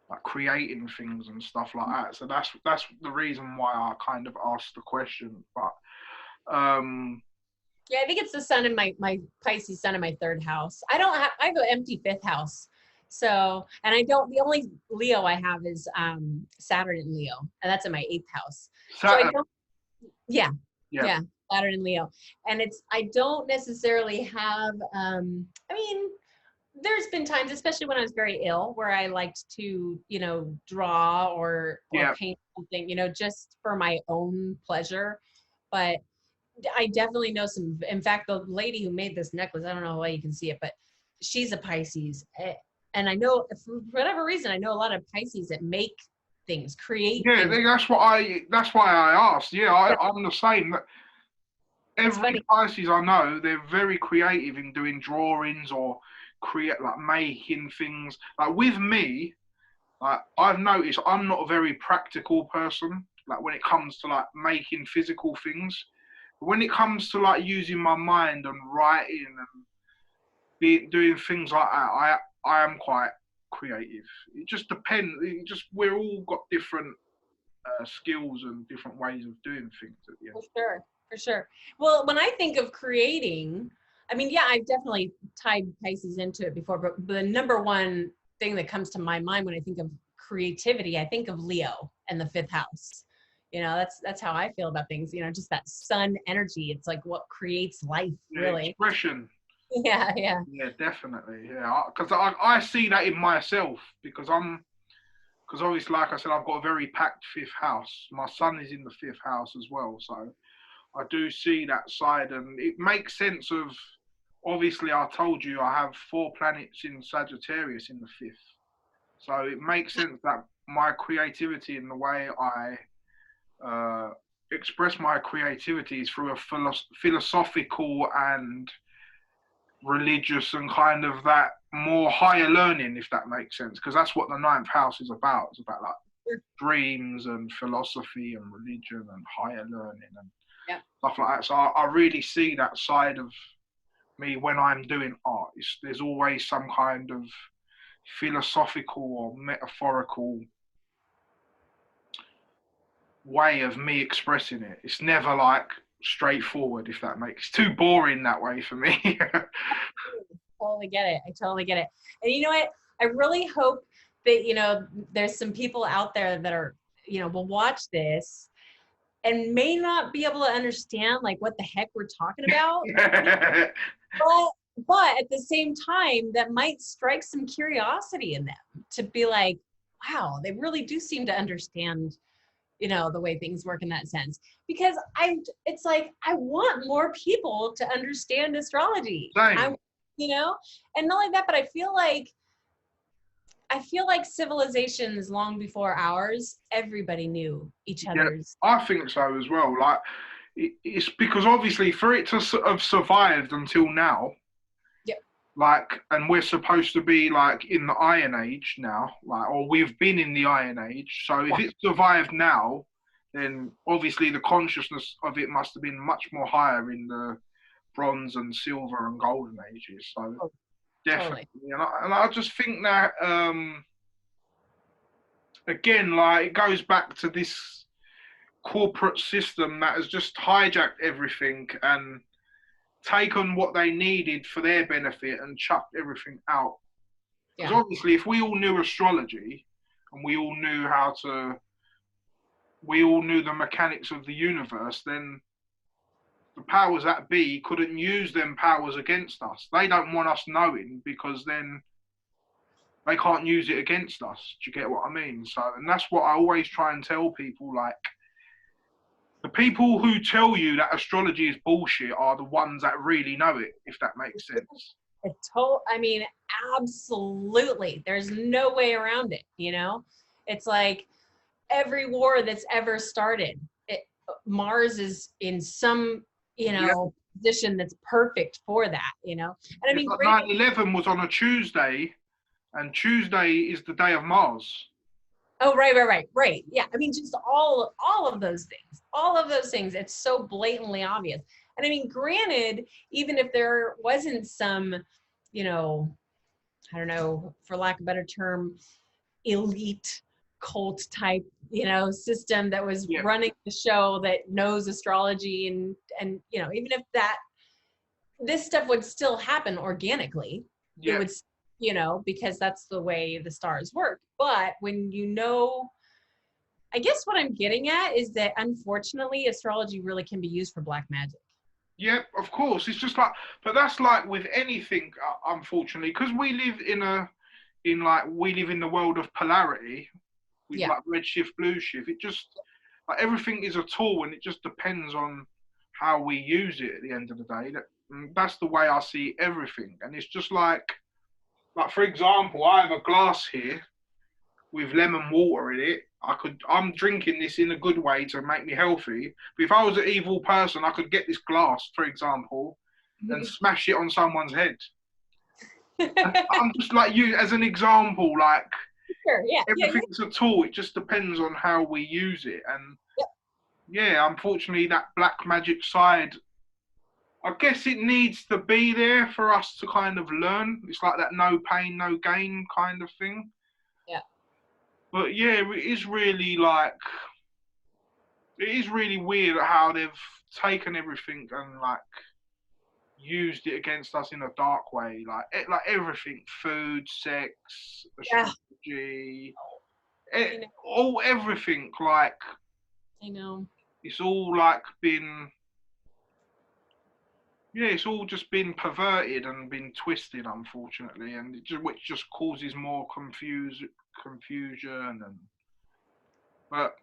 Speaker 1: like creating things and stuff like that. So that's the reason why I kind of asked the question. But
Speaker 2: Yeah, I think it's the sun in my Pisces sun in my third house. I have an empty fifth house. So, and I don't, the only Leo I have is Saturn in Leo, and that's in my eighth house. So I
Speaker 1: Saturn,
Speaker 2: don't, yeah,
Speaker 1: yeah,
Speaker 2: yeah, Saturn in Leo. And I don't necessarily have, I mean, there's been times, especially when I was very ill, where I liked to, draw or
Speaker 1: Yeah.
Speaker 2: paint something, just for my own pleasure. But I definitely know some. In fact, the lady who made this necklace, I don't know why you can see it, but she's a Pisces, and I know for whatever reason, I know a lot of Pisces that make things, create
Speaker 1: Yeah,
Speaker 2: things.
Speaker 1: that's why I asked. Yeah, I'm the same. That
Speaker 2: It's
Speaker 1: every
Speaker 2: funny.
Speaker 1: Pisces I know, they're very creative in doing drawings or create like making things. Like with me, like I've noticed I'm not a very practical person. Like when it comes to like making physical things, but when it comes to like using my mind and writing and doing things like that, I am quite creative. It just depends. It just we're all got different skills and different ways of doing things at the
Speaker 2: For
Speaker 1: end.
Speaker 2: sure, for sure. Well, when I think of creating, I mean, yeah, I've definitely tied Pisces into it before, but the number one thing that comes to my mind when I think of creativity, I think of Leo and the fifth house. That's how I feel about things, just that sun energy. It's like what creates life,
Speaker 1: Yeah,
Speaker 2: really.
Speaker 1: expression.
Speaker 2: Yeah, yeah.
Speaker 1: Yeah, definitely. Yeah, because I see that in myself because obviously, like I said, I've got a very packed fifth house. My son is in the fifth house as well, so I do see that side, and it makes sense of. Obviously, I told you I have 4 planets in Sagittarius in the fifth, so it makes sense that my creativity and the way I express my creativity is through a philosophical and religious and kind of that more higher learning, if that makes sense, because that's what the ninth house is about. It's about like dreams and philosophy and religion and higher learning and
Speaker 2: Yeah.
Speaker 1: stuff like that. So I really see that side of me when I'm doing art. There's always some kind of philosophical or metaphorical way of me expressing it. It's never like straightforward, if that makes too boring that way for me.
Speaker 2: Totally get it. I totally get it. And you know what? I really hope that, there's some people out there that are, will watch this and may not be able to understand like what the heck we're talking about. But at the same time, that might strike some curiosity in them to be like, wow, they really do seem to understand, the way things work in that sense. Because it's like I want more people to understand astrology.
Speaker 1: Same.
Speaker 2: And not only that, but I feel like civilizations long before ours, everybody knew each
Speaker 1: Yeah,
Speaker 2: other's.
Speaker 1: I think so as well. Like, it's because obviously for it to have survived until now,
Speaker 2: Yep.
Speaker 1: like, and we're supposed to be like in the Iron Age now, like, or we've been in the Iron Age. So if
Speaker 2: Yeah.
Speaker 1: it's survived now, then obviously the consciousness of it must have been much more higher in the Bronze and Silver and Golden Ages. So
Speaker 2: Oh,
Speaker 1: definitely,
Speaker 2: totally.
Speaker 1: and I just think that again, like it goes back to this corporate system that has just hijacked everything and taken what they needed for their benefit and chucked everything out. Because
Speaker 2: Yeah.
Speaker 1: obviously, if we all knew astrology and we all knew the mechanics of the universe, then the powers that be couldn't use them powers against us. They don't want us knowing because then they can't use it against us. Do you get what I mean? So, and that's what I always try and tell people. Like, the people who tell you that astrology is bullshit are the ones that really know it, if that makes sense.
Speaker 2: I mean, absolutely. There's no way around it. It's like every war that's ever started, Mars is in some,
Speaker 1: Yeah.
Speaker 2: position that's perfect for that. And I
Speaker 1: It's
Speaker 2: mean,
Speaker 1: like
Speaker 2: granted,
Speaker 1: 9/11 was on a Tuesday, and Tuesday is the day of Mars.
Speaker 2: oh, right. Yeah. I mean, just all of those things, it's so blatantly obvious. And I mean, granted, even if there wasn't some, I don't know, for lack of a better term, elite cult type, system that was
Speaker 1: Yeah,
Speaker 2: running the show that knows astrology and even if this stuff would still happen organically, it
Speaker 1: yeah,
Speaker 2: would, because that's the way the stars work. But when I guess what I'm getting at is that unfortunately astrology really can be used for black magic.
Speaker 1: Yeah, of course. It's just like, but that's like with anything, unfortunately, because we live we live in the world of polarity with
Speaker 2: Yeah,
Speaker 1: like red shift, blue shift. It just like everything is a tool, and it just depends on how we use it. At the end of the day, that's the way I see everything. And it's just like for example, I have a glass here with lemon water in it. I'm drinking this in a good way to make me healthy. But if I was an evil person, I could get this glass, for example, and smash it on someone's head. I'm just like you as an example, like
Speaker 2: sure. Yeah, yeah, yeah.
Speaker 1: everything's a tool. It just depends on how we use it. And
Speaker 2: Yep.
Speaker 1: yeah, unfortunately, that black magic side, I guess it needs to be there for us to kind of learn. It's like that no pain, no gain kind of thing.
Speaker 2: Yeah.
Speaker 1: But yeah, it is really weird how they've taken everything and like used it against us in a dark way. Like everything, food, sex,
Speaker 2: Yeah.
Speaker 1: astrology,
Speaker 2: I know.
Speaker 1: all everything. Like
Speaker 2: I know.
Speaker 1: it's all like been yeah, it's all just been perverted and been twisted, unfortunately, and which just causes more confusion. And but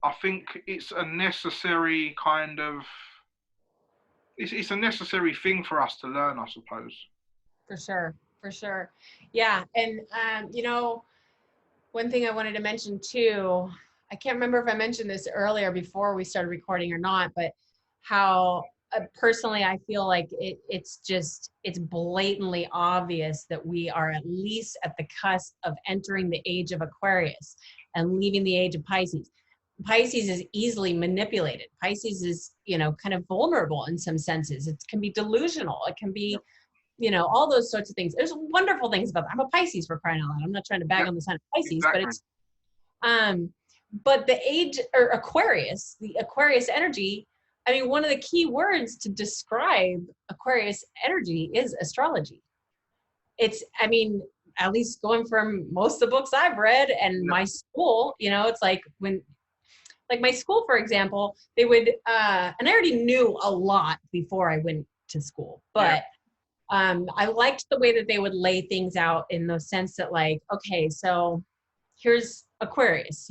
Speaker 1: I think it's a necessary kind of it's a necessary thing for us to learn, I suppose.
Speaker 2: For sure. For sure. Yeah. And, one thing I wanted to mention too, I can't remember if I mentioned this earlier before we started recording or not, but how personally I feel like it's blatantly obvious that we are at least at the cusp of entering the age of Aquarius and leaving the age of Pisces. Pisces is easily manipulated. Pisces is, kind of vulnerable in some senses. It can be delusional. It can be,
Speaker 1: Yep.
Speaker 2: All those sorts of things. There's wonderful things about that. I'm a Pisces, for crying out loud. I'm not trying to bag
Speaker 1: Yep.
Speaker 2: on the sign of Pisces, but
Speaker 1: Exactly.
Speaker 2: it's but the age or Aquarius, the Aquarius energy, I mean, one of the key words to describe Aquarius energy is astrology. I mean, at least going from most of the books I've read and
Speaker 1: Yep.
Speaker 2: my school, it's like like my school, for example, they would, and I already knew a lot before I went to school,
Speaker 1: Yep.
Speaker 2: but I liked the way that they would lay things out in the sense that like, okay, so here's Aquarius,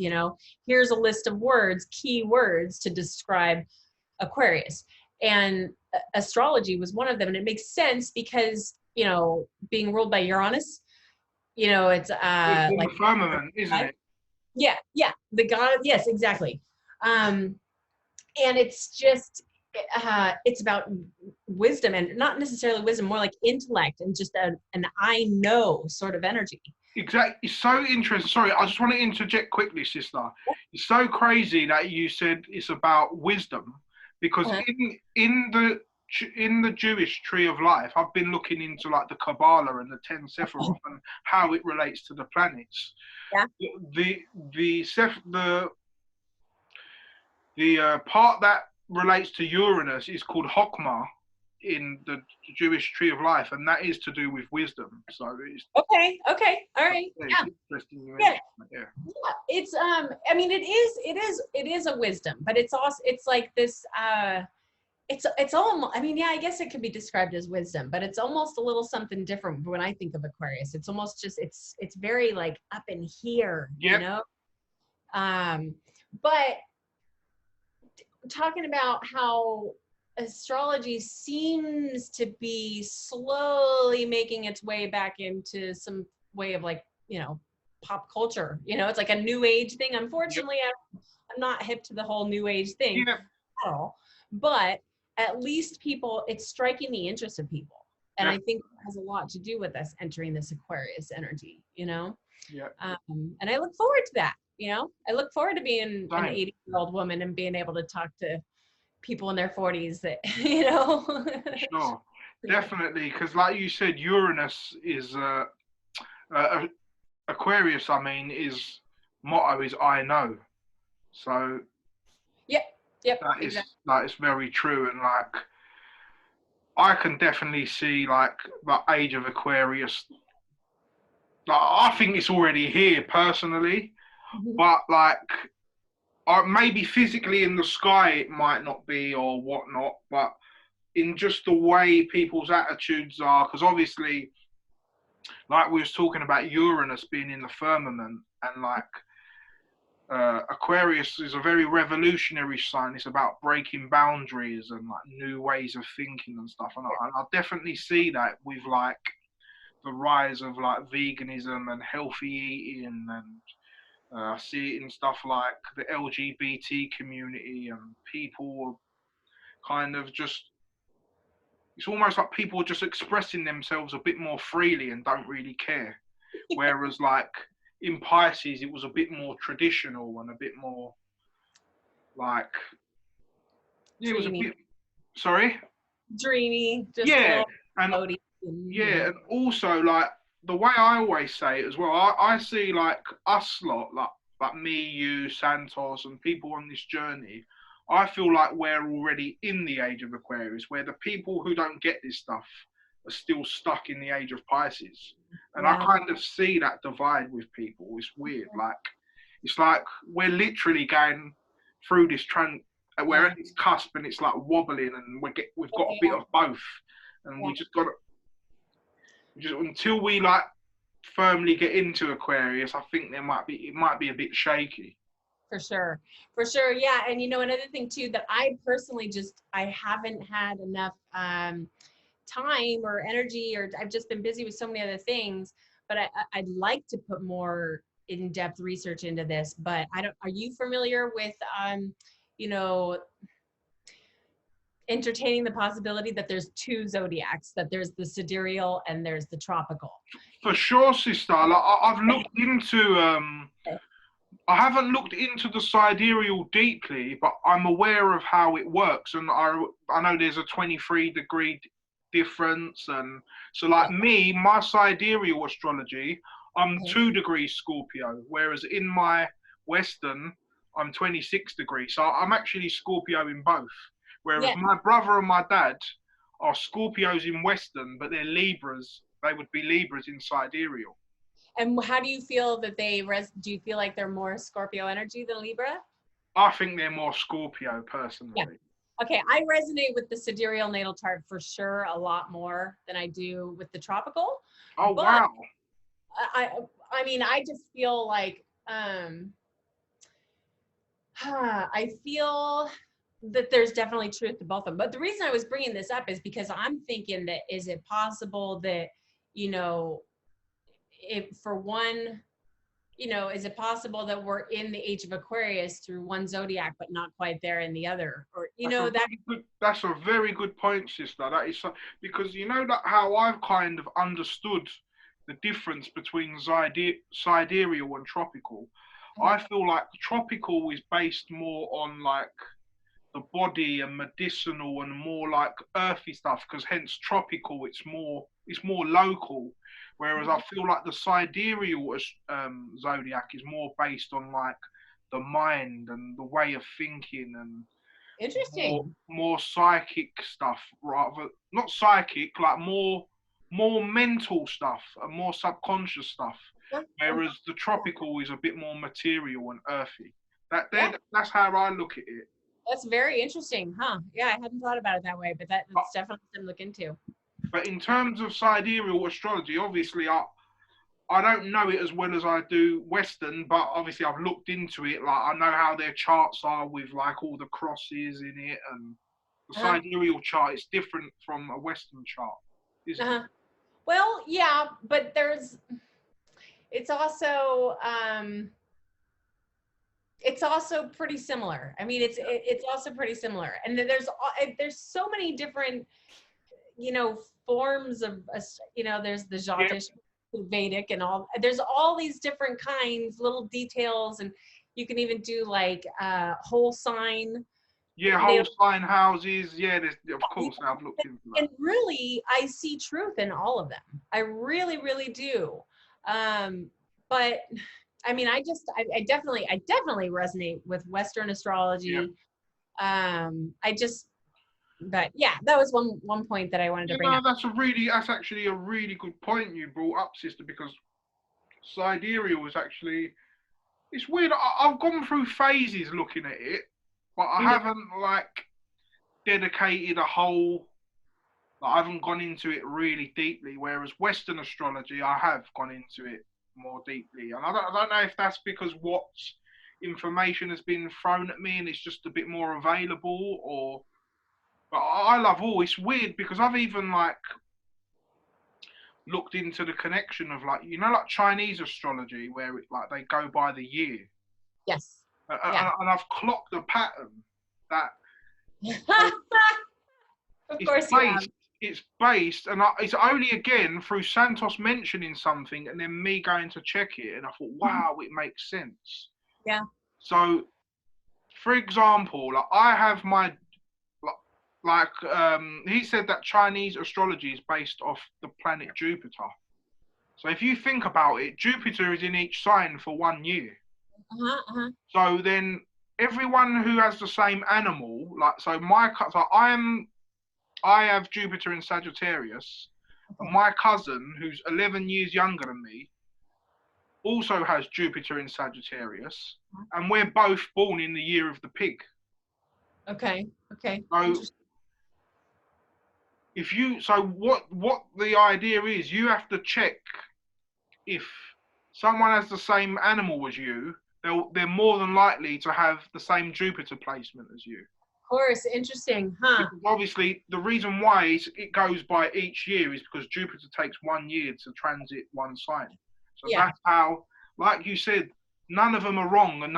Speaker 2: here's a list of words, key words to describe Aquarius. And astrology was one of them. And it makes sense because, being ruled by Uranus, it's
Speaker 1: It's in
Speaker 2: like,
Speaker 1: the firmament, isn't it?
Speaker 2: yeah, yeah, the god, yes, exactly. And it's just, it's about wisdom, and not necessarily wisdom, more like intellect and just an I know sort of energy.
Speaker 1: Exactly. It's so interesting. Sorry, I just want to interject quickly, sister. It's so crazy that you said it's about wisdom, because
Speaker 2: Uh-huh.
Speaker 1: in the Jewish tree of life, I've been looking into like the Kabbalah and the 10 Sephiroth and how it relates to the planets.
Speaker 2: Yeah.
Speaker 1: The the Seph, the part that relates to Uranus is called Hokmah in the Jewish tree of life, and that is to do with wisdom. So
Speaker 2: Okay. Okay. All right.
Speaker 1: it's
Speaker 2: Yeah.
Speaker 1: interesting you
Speaker 2: Yeah.
Speaker 1: mentioned that. Yeah.
Speaker 2: Yeah. It's I mean, it is a wisdom, but it's also, it's like this it's almost, I mean, yeah, I guess it could be described as wisdom, but it's almost a little something different when I think of Aquarius. It's almost just, it's very like up in here,
Speaker 1: Yep.
Speaker 2: um but talking about how astrology seems to be slowly making its way back into some way of like, pop culture. It's like a new age thing.
Speaker 1: Yep.
Speaker 2: Unfortunately, I'm not hip to the whole new age thing
Speaker 1: Yep.
Speaker 2: at all, but at least people, it's striking the interest of people. And I think it has a lot to do with us entering this Aquarius energy,
Speaker 1: Yep.
Speaker 2: and I look forward to that. I look forward to being an
Speaker 1: Same.
Speaker 2: 80-year-old woman and being able to talk to people in their 40s that,
Speaker 1: Sure. Definitely, because like you said, Uranus is Aquarius. I mean, is motto is I know. So
Speaker 2: Yep. Yep.
Speaker 1: that is
Speaker 2: Exactly.
Speaker 1: like it's very true, and like I can definitely see like the age of Aquarius. Like I think it's already here personally, but like maybe physically in the sky it might not be or whatnot, but in just the way people's attitudes are, because obviously, like we was talking about Uranus being in the firmament, and like Aquarius is a very revolutionary sign. It's about breaking boundaries and like new ways of thinking and stuff. And I definitely see that with like the rise of like veganism and healthy eating, and I see it in stuff like the LGBT community, and people kind of just, it's almost like people are just expressing themselves a bit more freely and don't really care. Whereas like in Pisces, it was a bit more traditional and a bit more like, yeah, it was a
Speaker 2: Dreamy.
Speaker 1: bit, sorry?
Speaker 2: Dreamy, just a
Speaker 1: Yeah.
Speaker 2: little
Speaker 1: And
Speaker 2: floaty.
Speaker 1: yeah, and also like the way I always say it as well, I see like us lot, like me, you, Santos, and people on this journey. I feel like we're already in the age of Aquarius, where the people who don't get this stuff are still stuck in the age of Pisces. And I
Speaker 2: Yeah.
Speaker 1: kind of see that divide with people. It's weird. Like it's like we're literally going through this we're
Speaker 2: Yeah.
Speaker 1: at this cusp, and it's like wobbling, and we've got a bit of both, and
Speaker 2: Yeah.
Speaker 1: we just got to, just until we like firmly get into Aquarius, I think it might be a bit shaky.
Speaker 2: For sure. For sure. Yeah. And you know, another thing too, that I personally I haven't had enough time or energy, or I've just been busy with so many other things, but I'd like to put more in-depth research into this. But are you familiar with, you know, entertaining the possibility that there's two zodiacs, that there's the sidereal and there's the tropical?
Speaker 1: For sure, sister. Like, I've looked into I haven't looked into the sidereal deeply, but I'm aware of how it works, and I know there's a 23-degree difference, and so like me, my sidereal astrology, I'm 2 degrees Scorpio, whereas in my Western, I'm 26 degrees. So I'm actually Scorpio in both. Whereas
Speaker 2: Yeah.
Speaker 1: my brother and my dad are Scorpios in Western, but they're Libras. They would be Libras in sidereal.
Speaker 2: And how do you feel that do you feel like they're more Scorpio energy than Libra?
Speaker 1: I think they're more Scorpio personally.
Speaker 2: Yeah. Okay, I resonate with the sidereal natal chart for sure a lot more than I do with the tropical.
Speaker 1: Oh,
Speaker 2: but
Speaker 1: wow.
Speaker 2: I mean, I just feel like I feel that there's definitely truth to both of them. But the reason I was bringing this up is because I'm thinking that, is it possible that, you know, if for one, you know, is it possible that we're in the age of Aquarius through one zodiac, but not quite there in the other? Or, you know,
Speaker 1: That's a very good point, sister. That is because you know that how I've kind of understood the difference between sidereal and tropical. I feel like tropical is based more on like the body and medicinal and more like earthy stuff, because hence tropical, it's more local, whereas I feel like the sidereal zodiac is more based on like the mind and the way of thinking, and
Speaker 2: interesting.
Speaker 1: more psychic stuff, rather not psychic, like more mental stuff and more subconscious stuff, whereas the tropical is a bit more material and earthy. That's how I look at it.
Speaker 2: That's very interesting, huh? Yeah, I hadn't thought about it that way, but that's definitely something to look into.
Speaker 1: But in terms of sidereal astrology, obviously I don't know it as well as I do Western, but obviously I've looked into it. Like I know how their charts are with like all the crosses in it, and the sidereal chart is different from a Western chart, isn't it?
Speaker 2: Well, yeah, but it's also pretty similar. I mean, it's also pretty similar, and there's so many different, you know, forms of, you know, there's the Jyotish, Vedic, and all. There's all these different kinds, little details, and you can even do like whole sign.
Speaker 1: Yeah, whole sign houses. Yeah, of course I've looked into that.
Speaker 2: And really, I see truth in all of them. I really, really do. But I mean, I definitely resonate with Western astrology. Yeah. But yeah, that was one point that I wanted to bring up.
Speaker 1: That's actually a really good point you brought up, sister, because sidereal is actually, it's weird. I've gone through phases looking at it, but I haven't like dedicated a whole Like, I haven't gone into it really deeply, whereas Western astrology, I have gone into it more deeply. And I don't know if that's because what information has been thrown at me and it's just a bit more available, or. But I love all. It's weird because I've even like looked into the connection of like like Chinese astrology where it, like they go by the year,
Speaker 2: Yes. Yeah.
Speaker 1: and I've clocked a pattern that
Speaker 2: Of
Speaker 1: it's
Speaker 2: course you have.
Speaker 1: based, and it's only again through Santos mentioning something and then me going to check it, and I thought, wow, it makes sense.
Speaker 2: Yeah.
Speaker 1: So, for example, like I have my he said that Chinese astrology is based off the planet Jupiter. So if you think about it, Jupiter is in each sign for 1 year.
Speaker 2: Uh-huh, uh-huh.
Speaker 1: So then everyone who has the same animal, like I have Jupiter in Sagittarius, and my cousin, who's 11 years younger than me, also has Jupiter in Sagittarius, and we're both born in the year of the pig.
Speaker 2: Okay. Okay.
Speaker 1: So what the idea is, you have to check if someone has the same animal as you, they're more than likely to have the same Jupiter placement as you.
Speaker 2: Of course. Interesting. Huh?
Speaker 1: Because obviously, the reason why it goes by each year is because Jupiter takes 1 year to transit one sign. So
Speaker 2: Yeah.
Speaker 1: that's how, like you said, none of them are wrong and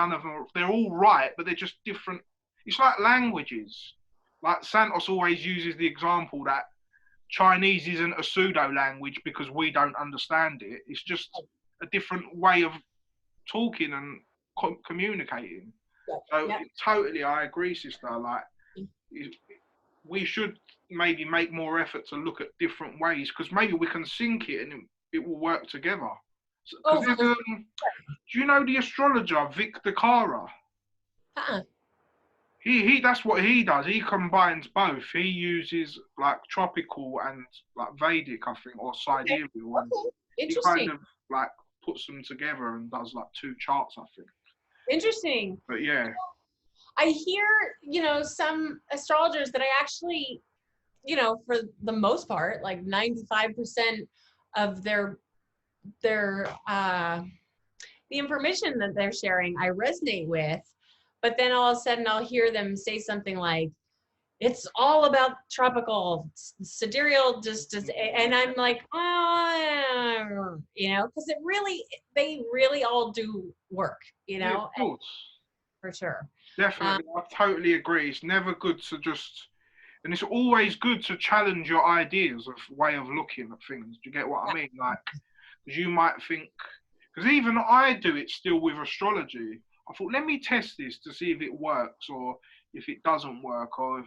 Speaker 1: they're all right, but they're just different. It's like languages. Like Santos always uses the example that Chinese isn't a pseudo language because we don't understand it. It's just a different way of talking and communicating. So totally, I agree, sister. Like, we should maybe make more effort to look at different ways because maybe we can sync it and it will work together. Because do you know the astrologer Victor Kara? He that's what he does. He combines both. He uses like tropical and like Vedic, I think, or sidereal, and he kind of like puts them together and does like 2 charts, I think.
Speaker 2: Interesting.
Speaker 1: But yeah,
Speaker 2: I hear, some astrologers that I actually, for the most part, like 95% of the information that they're sharing, I resonate with. But then all of a sudden I'll hear them say something like, it's all about tropical, sidereal, and I'm like, because they really all do work,
Speaker 1: yeah, of course.
Speaker 2: For sure.
Speaker 1: Definitely, I totally agree. It's never good to and it's always good to challenge your ideas of way of looking at things. Do you get what I mean? Like, because you might think, because even I do it still with astrology. I thought, let me test this to see if it works or if it doesn't work, or if,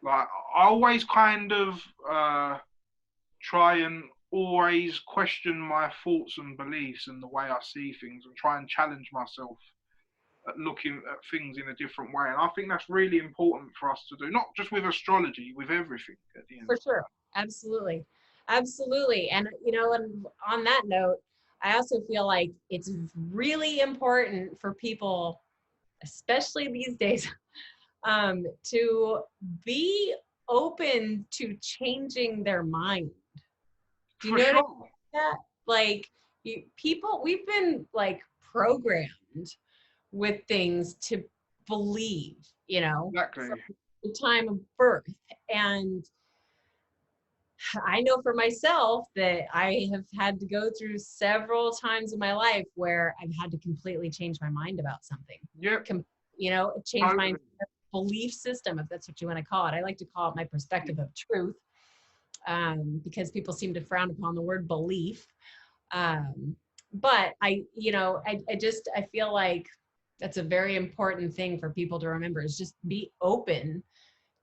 Speaker 1: like, I always kind of try and always question my thoughts and beliefs and the way I see things and try and challenge myself at looking at things in a different way. And I think that's really important for us to do, not just with astrology, with everything at the end.
Speaker 2: For sure. Absolutely. Absolutely. And, and on that note, I also feel like it's really important for people, especially these days, to be open to changing their mind. Do you know what I mean? That? Like, we've been like programmed with things to believe,
Speaker 1: Exactly.
Speaker 2: from the time of birth. And I know for myself that I have had to go through several times in my life where I've had to completely change my mind about something.
Speaker 1: Yep.
Speaker 2: Change my belief system, if that's what you want to call it. I like to call it my perspective of truth, because people seem to frown upon the word belief. But I feel like that's a very important thing for people to remember, is just be open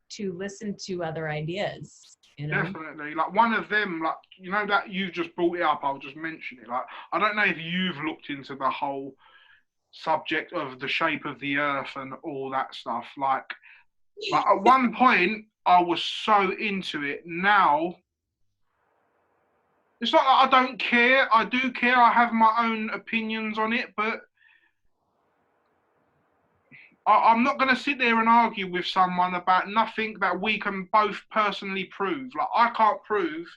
Speaker 2: to listen to other ideas.
Speaker 1: Definitely. Like, one of them, like, that you just brought it up, I'll just mention it. Like, I don't know if you've looked into the whole subject of the shape of the earth and all that stuff. Like at one point I was so into it. Now it's not that I don't care. I do care. I have my own opinions on it, but I'm not going to sit there and argue with someone about nothing that we can both personally prove. Like, I can't prove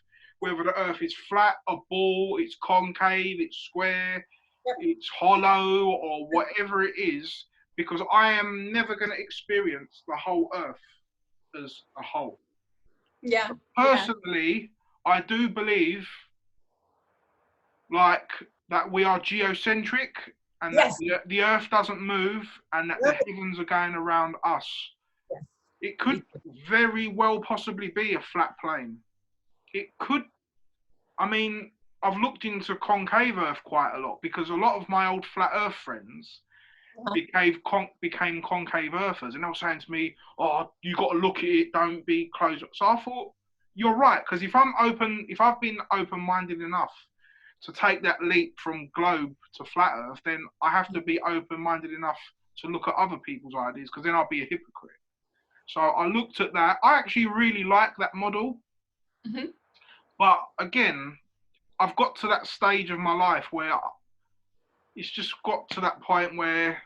Speaker 1: whether the Earth is flat, a ball, it's concave, it's square, it's hollow, or whatever it is, because I am never going to experience the whole Earth as a whole.
Speaker 2: Yeah.
Speaker 1: Personally, I do believe like that we are geocentric and
Speaker 2: Yes.
Speaker 1: that the Earth doesn't move and that the heavens are going around us.
Speaker 2: Yes.
Speaker 1: It could very well possibly be a flat plane. It could. I mean, I've looked into concave Earth quite a lot because a lot of my old flat Earth friends became concave Earthers, and they were saying to me, "Oh, you got to look at it. Don't be closed." So I thought, you're right, because if I've been open-minded enough to take that leap from globe to flat Earth, then I have to be open-minded enough to look at other people's ideas, because then I'll be a hypocrite. So I looked at that. I actually really like that model.
Speaker 2: Mm-hmm.
Speaker 1: But again, I've got to that stage of my life where it's just got to that point where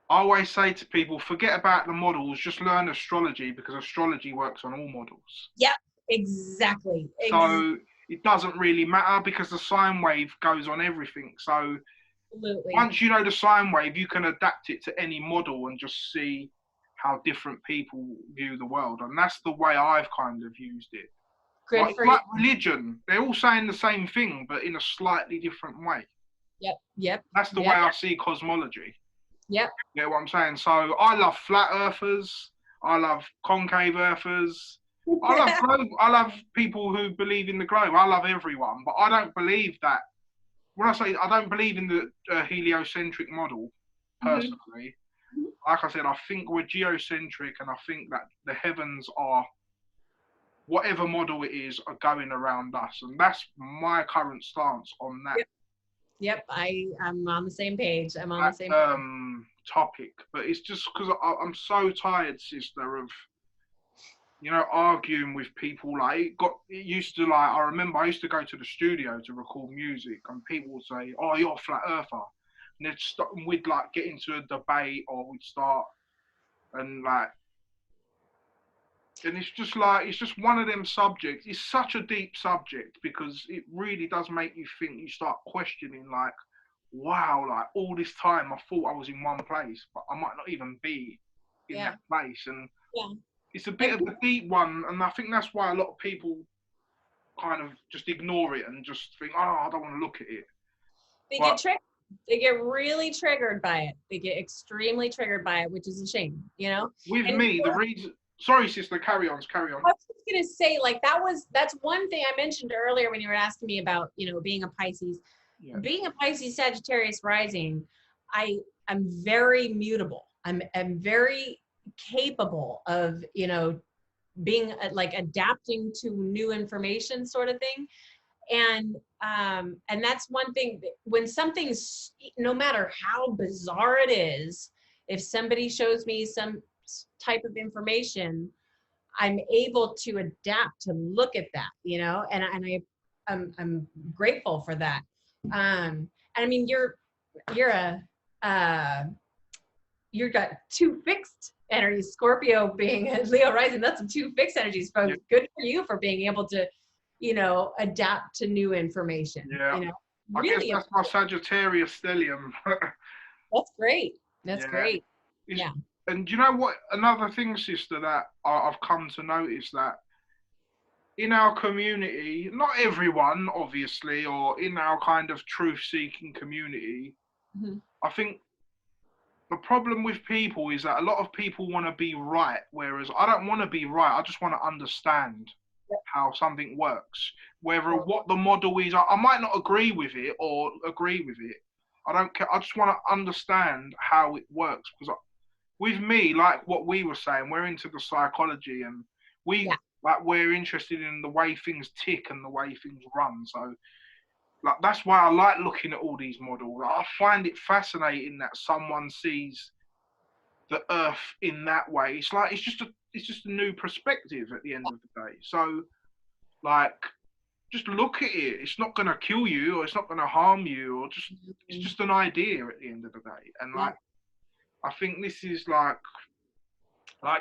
Speaker 1: I always say to people, forget about the models, just learn astrology, because astrology works on all models.
Speaker 2: Yep, exactly.
Speaker 1: So it doesn't really matter because the sine wave goes on everything. So
Speaker 2: Absolutely.
Speaker 1: Once you know the sine wave, you can adapt it to any model and just see how different people view the world. And that's the way I've kind of used it.
Speaker 2: Good for
Speaker 1: like
Speaker 2: you.
Speaker 1: religion, they're all saying the same thing, but in a slightly different way.
Speaker 2: Yep.
Speaker 1: That's the way I see cosmology.
Speaker 2: Yep.
Speaker 1: You know what I'm saying? So I love flat earthers. I love concave earthers. I love people who believe in the globe. I love everyone, but I don't believe that. When I say I don't believe in the heliocentric model, personally,
Speaker 2: Mm-hmm.
Speaker 1: like I said, I think we're geocentric, and I think that the heavens are, whatever model it is, are going around us, and that's my current stance on that.
Speaker 2: Yep, I'm on the same page. I'm on the same
Speaker 1: topic, but it's just because I'm so tired, sister, of arguing with people. Like it used to, like, I remember I used to go to the studio to record music, and people would say, "Oh, you're a flat earther," and we'd like get into a debate, or we'd start and like. And it's just one of them subjects. It's such a deep subject because it really does make you think. You start questioning, like, wow, like all this time I thought I was in one place, but I might not even be in that place. And it's a bit of a deep one, and I think that's why a lot of people kind of just ignore it and just think, oh, I don't want to look at it.
Speaker 2: Get triggered. They get really triggered by it. They get extremely triggered by it, which is a shame,
Speaker 1: With me, the reason. Sorry, sister, carry on.
Speaker 2: I was just gonna say, like, that's one thing I mentioned earlier when you were asking me about, being a Pisces. Yeah. Being a Pisces Sagittarius rising, I'm very mutable. I'm very capable of, being like adapting to new information, sort of thing. And that's one thing. When something's, no matter how bizarre it is, if somebody shows me some type of information, I'm able to adapt to look at that, and I'm grateful for that. And I mean, you've got two fixed energies, Scorpio being Leo rising. That's some two fixed energies, folks. Yeah. Good for you for being able to, adapt to new information.
Speaker 1: Yeah. Really, I guess that's my Sagittarius stellium.
Speaker 2: That's great. That's great. Yeah.
Speaker 1: And do you know what? Another thing, sister, that I've come to notice, that in our community, not everyone, obviously, or in our kind of truth-seeking community, I think the problem with people is that a lot of people want to be right, whereas I don't want to be right. I just want to understand how something works. Whether what the model is, I might not agree with it or agree with it. I don't care. I just want to understand how it works, because with me, like what we were saying, we're into the psychology, and we're interested in the way things tick and the way things run. So like that's why I like looking at all these models. I find it fascinating that someone sees the Earth in that way. It's like it's just a new perspective at the end of the day. So like, just look at it. It's not going to kill you, or it's not going to harm you, or it's just an idea at the end of the day. And like, I think this is like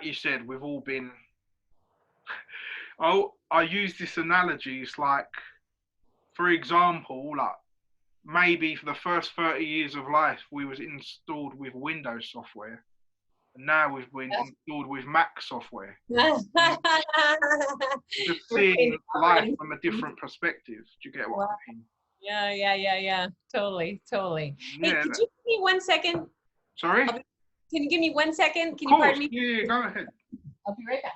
Speaker 1: you said, we've all been. I use this analogy. It's like, for example, like maybe for the first 30 years of life, we was installed with Windows software, and now we've been installed with Mac software. Just seeing life from a different perspective. Do you get what I mean?
Speaker 2: Yeah. Totally. Hey,
Speaker 1: Yeah.
Speaker 2: could you give me 1 second?
Speaker 1: Sorry?
Speaker 2: Can you give me 1 second?
Speaker 1: Of
Speaker 2: Can you
Speaker 1: course.
Speaker 2: pardon me?
Speaker 1: Yeah, go ahead.
Speaker 2: I'll be right back.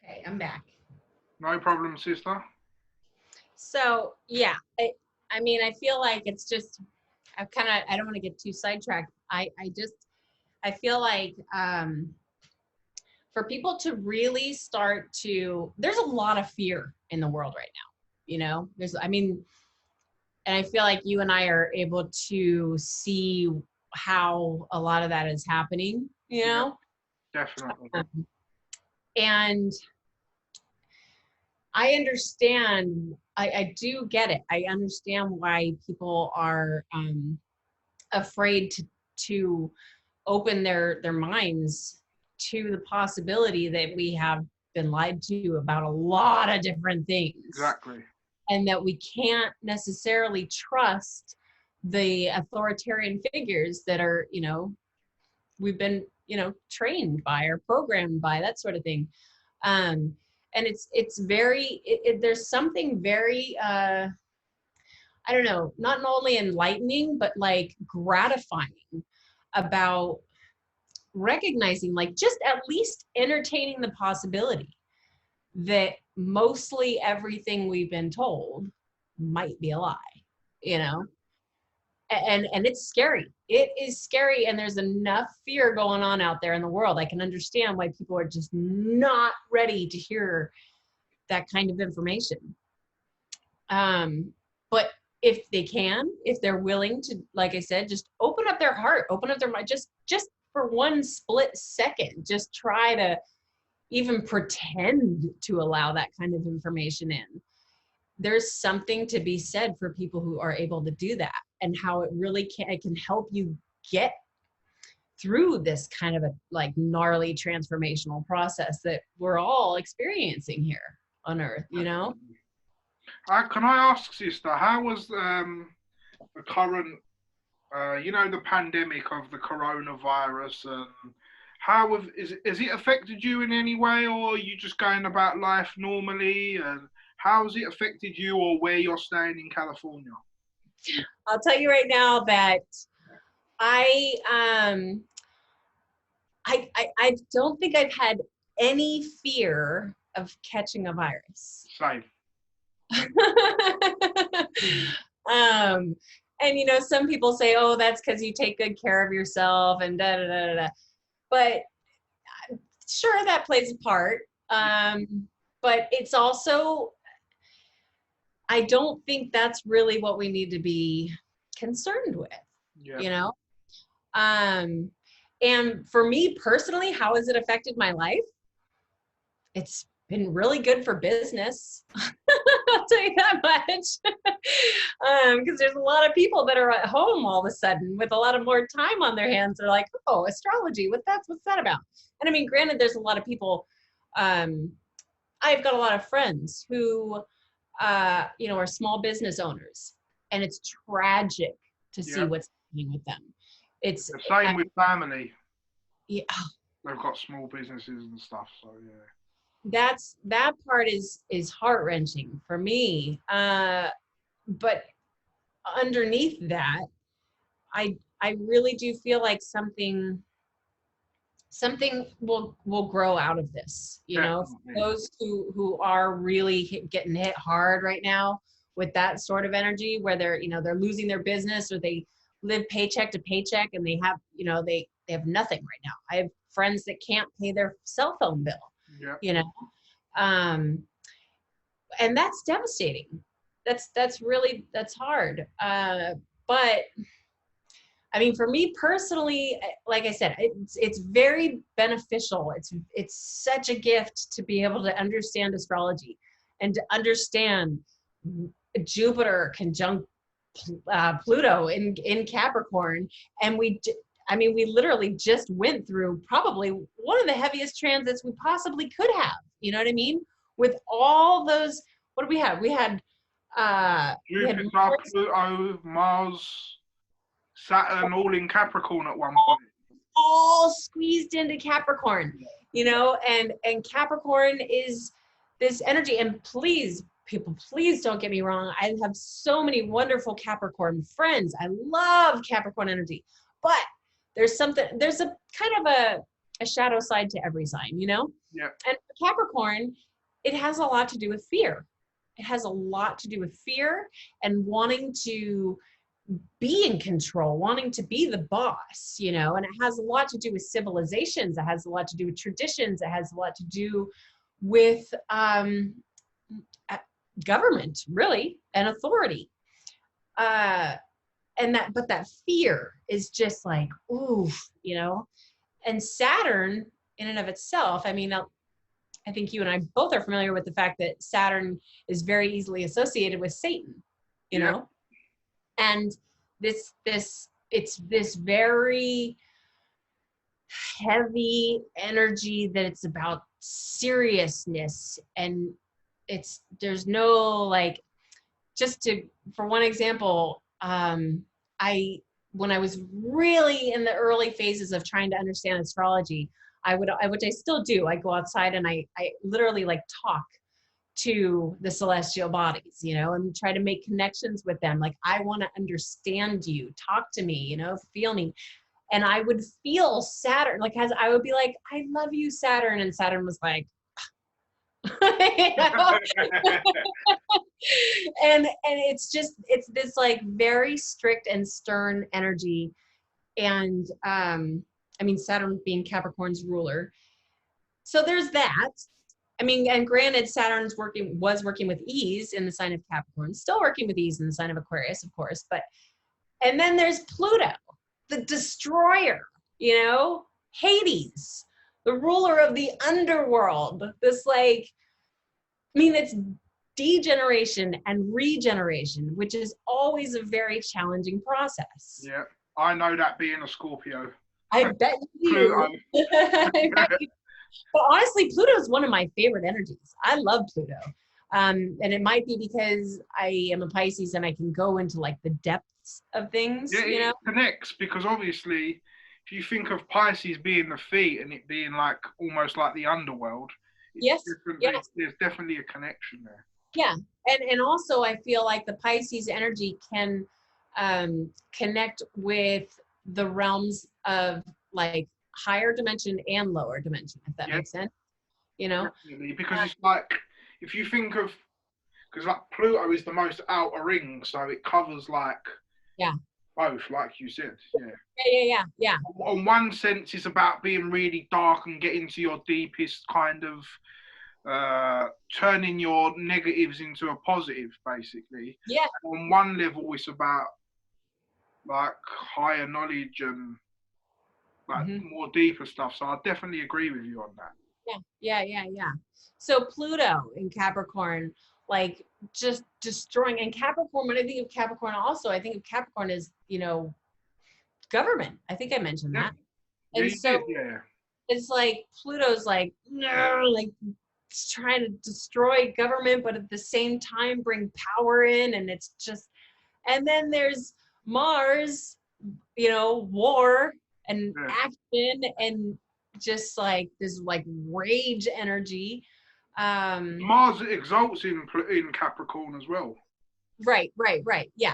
Speaker 2: Okay, I'm back.
Speaker 1: No problem, sister.
Speaker 2: So yeah, I mean, I feel like it's just, I don't want to get too sidetracked. I feel like for people to really start to, there's a lot of fear in the world right now. You know, and I feel like you and I are able to see how a lot of that is happening, you know?
Speaker 1: Yeah, definitely.
Speaker 2: And I understand, I do get it. I understand why people are afraid to open their minds to the possibility that we have been lied to about a lot of different things.
Speaker 1: Exactly.
Speaker 2: And that we can't necessarily trust the authoritarian figures that are, you know, we've been, you know, trained by or programmed by, that sort of thing. And it's very, there's something very, I don't know, not only enlightening, but like gratifying about recognizing, like, just at least entertaining the possibility that mostly everything we've been told might be a lie, you know? And it's scary. It is scary, and there's enough fear going on out there in the world. I can understand why people are just not ready to hear that kind of information. But if they can, if they're willing to, like I said, just open up their heart, open up their mind, just for one split second, just try to even pretend to allow that kind of information in. There's something to be said for people who are able to do that, and how it really it can help you get through this kind of a like gnarly transformational process that we're all experiencing here on Earth, you know?
Speaker 1: Can I ask, sister, how was the current, the pandemic of the coronavirus, and has it affected you in any way, or are you just going about life normally? And how has it affected you, or where you're staying in California?
Speaker 2: I'll tell you right now that I don't think I've had any fear of catching a virus.
Speaker 1: Same.
Speaker 2: And you know, some people say, oh, that's because you take good care of yourself and da da da da. But sure, that plays a part. But it's also, I don't think that's really what we need to be concerned with, you know? And for me personally, how has it affected my life? It's been really good for business. I'll tell you that much. Because there's a lot of people that are at home all of a sudden with a lot of more time on their hands. They're like, oh, astrology, what's that about? And I mean, granted, there's a lot of people, I've got a lot of friends who, are small business owners, and it's tragic to see what's happening with them. It's
Speaker 1: the same with family.
Speaker 2: Yeah.
Speaker 1: They've got small businesses and stuff, so yeah.
Speaker 2: That part is heart-wrenching for me. But underneath that, I really do feel like something something will grow out of this, you know.
Speaker 1: Definitely.
Speaker 2: Those who are really getting hit hard right now with that sort of energy, where they're, you know, they're losing their business, or they live paycheck to paycheck, and they have, you know, they have nothing right now. I have friends that can't pay their cell phone bill,
Speaker 1: Yeah.
Speaker 2: you know. And that's devastating. That's really, that's hard. But I mean, for me personally, like I said, it's very beneficial. It's such a gift to be able to understand astrology and to understand Jupiter conjunct Pluto in Capricorn. And I mean, we literally just went through probably one of the heaviest transits we possibly could have. You know what I mean? With all those, what do we have? We had
Speaker 1: Jupiter, Pluto, Mars, Saturn, all in Capricorn at one point.
Speaker 2: all squeezed into Capricorn, you know, and Capricorn is this energy. And please, people, please don't get me wrong. I have so many wonderful Capricorn friends. I love Capricorn energy, but there's a kind of a shadow side to every sign, you know?
Speaker 1: Yeah.
Speaker 2: And for Capricorn, it has a lot to do with fear. It has a lot to do with fear and wanting to be in control, wanting to be the boss, you know. And it has a lot to do with civilizations. It has a lot to do with traditions. It has a lot to do with government, really, and authority. But that fear is just like, ooh, you know. And Saturn, in and of itself, I mean, I think you and I both are familiar with the fact that Saturn is very easily associated with Satan, you know. And it's this very heavy energy that it's about seriousness, and there's no, like, for one example, when I was really in the early phases of trying to understand astrology, which I still do, I go outside and I literally like talk to the celestial bodies, you know, and try to make connections with them. Like, I want to understand you, talk to me, you know, feel me. And I would feel Saturn, like, as I would be like, I love you, Saturn. And Saturn was like, you know? and it's this like very strict and stern energy. And I mean, Saturn being Capricorn's ruler. So there's that. I mean, and granted, Saturn was working with ease in the sign of Capricorn, still working with ease in the sign of Aquarius, of course. And then there's Pluto, the destroyer, you know, Hades, the ruler of the underworld. This, like, I mean, it's degeneration and regeneration, which is always a very challenging process.
Speaker 1: Yeah, I know that, being a Scorpio.
Speaker 2: I bet you. I bet you. But honestly, Pluto is one of my favorite energies. I love Pluto. And it might be because I am a Pisces and I can go into like the depths of things.
Speaker 1: Yeah,
Speaker 2: you know?
Speaker 1: it connects, because obviously, if you think of Pisces being the feet and it being like almost like the underworld,
Speaker 2: Yes.
Speaker 1: There's definitely a connection there.
Speaker 2: Yeah. And also I feel like the Pisces energy can connect with the realms of like higher dimension and lower dimension, if that makes sense. You know?
Speaker 1: Definitely, because it's like, if you think of, because like Pluto is the most outer ring, so it covers like both, like you said.
Speaker 2: Yeah.
Speaker 1: On one sense, it's about being really dark and getting to your deepest kind of turning your negatives into a positive, basically.
Speaker 2: Yeah.
Speaker 1: And on one level, it's about like higher knowledge and like more deeper stuff. So I definitely agree with you on that.
Speaker 2: Yeah. So Pluto in Capricorn, like, just destroying. And Capricorn, when I think of Capricorn also, I think of Capricorn as, you know, government. I think I mentioned that. And so it's like Pluto's like, no, like, it's trying to destroy government, but at the same time bring power in. And it's just, and then there's Mars, you know, war and action and just like this like rage energy.
Speaker 1: Mars exalts in Capricorn as well.
Speaker 2: Right. Yeah.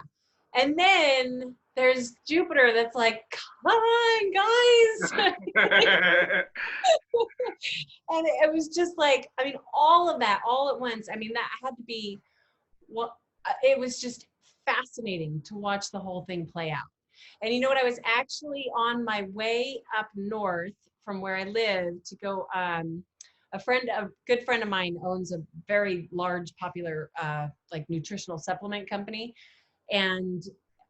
Speaker 2: And then there's Jupiter that's like, come on, guys. And it was just like, I mean, all of that all at once. I mean, that had to be what it was just fascinating to watch the whole thing play out. And you know what? I was actually on my way up north from where I live to go. A good friend of mine owns a very large, popular, like nutritional supplement company, and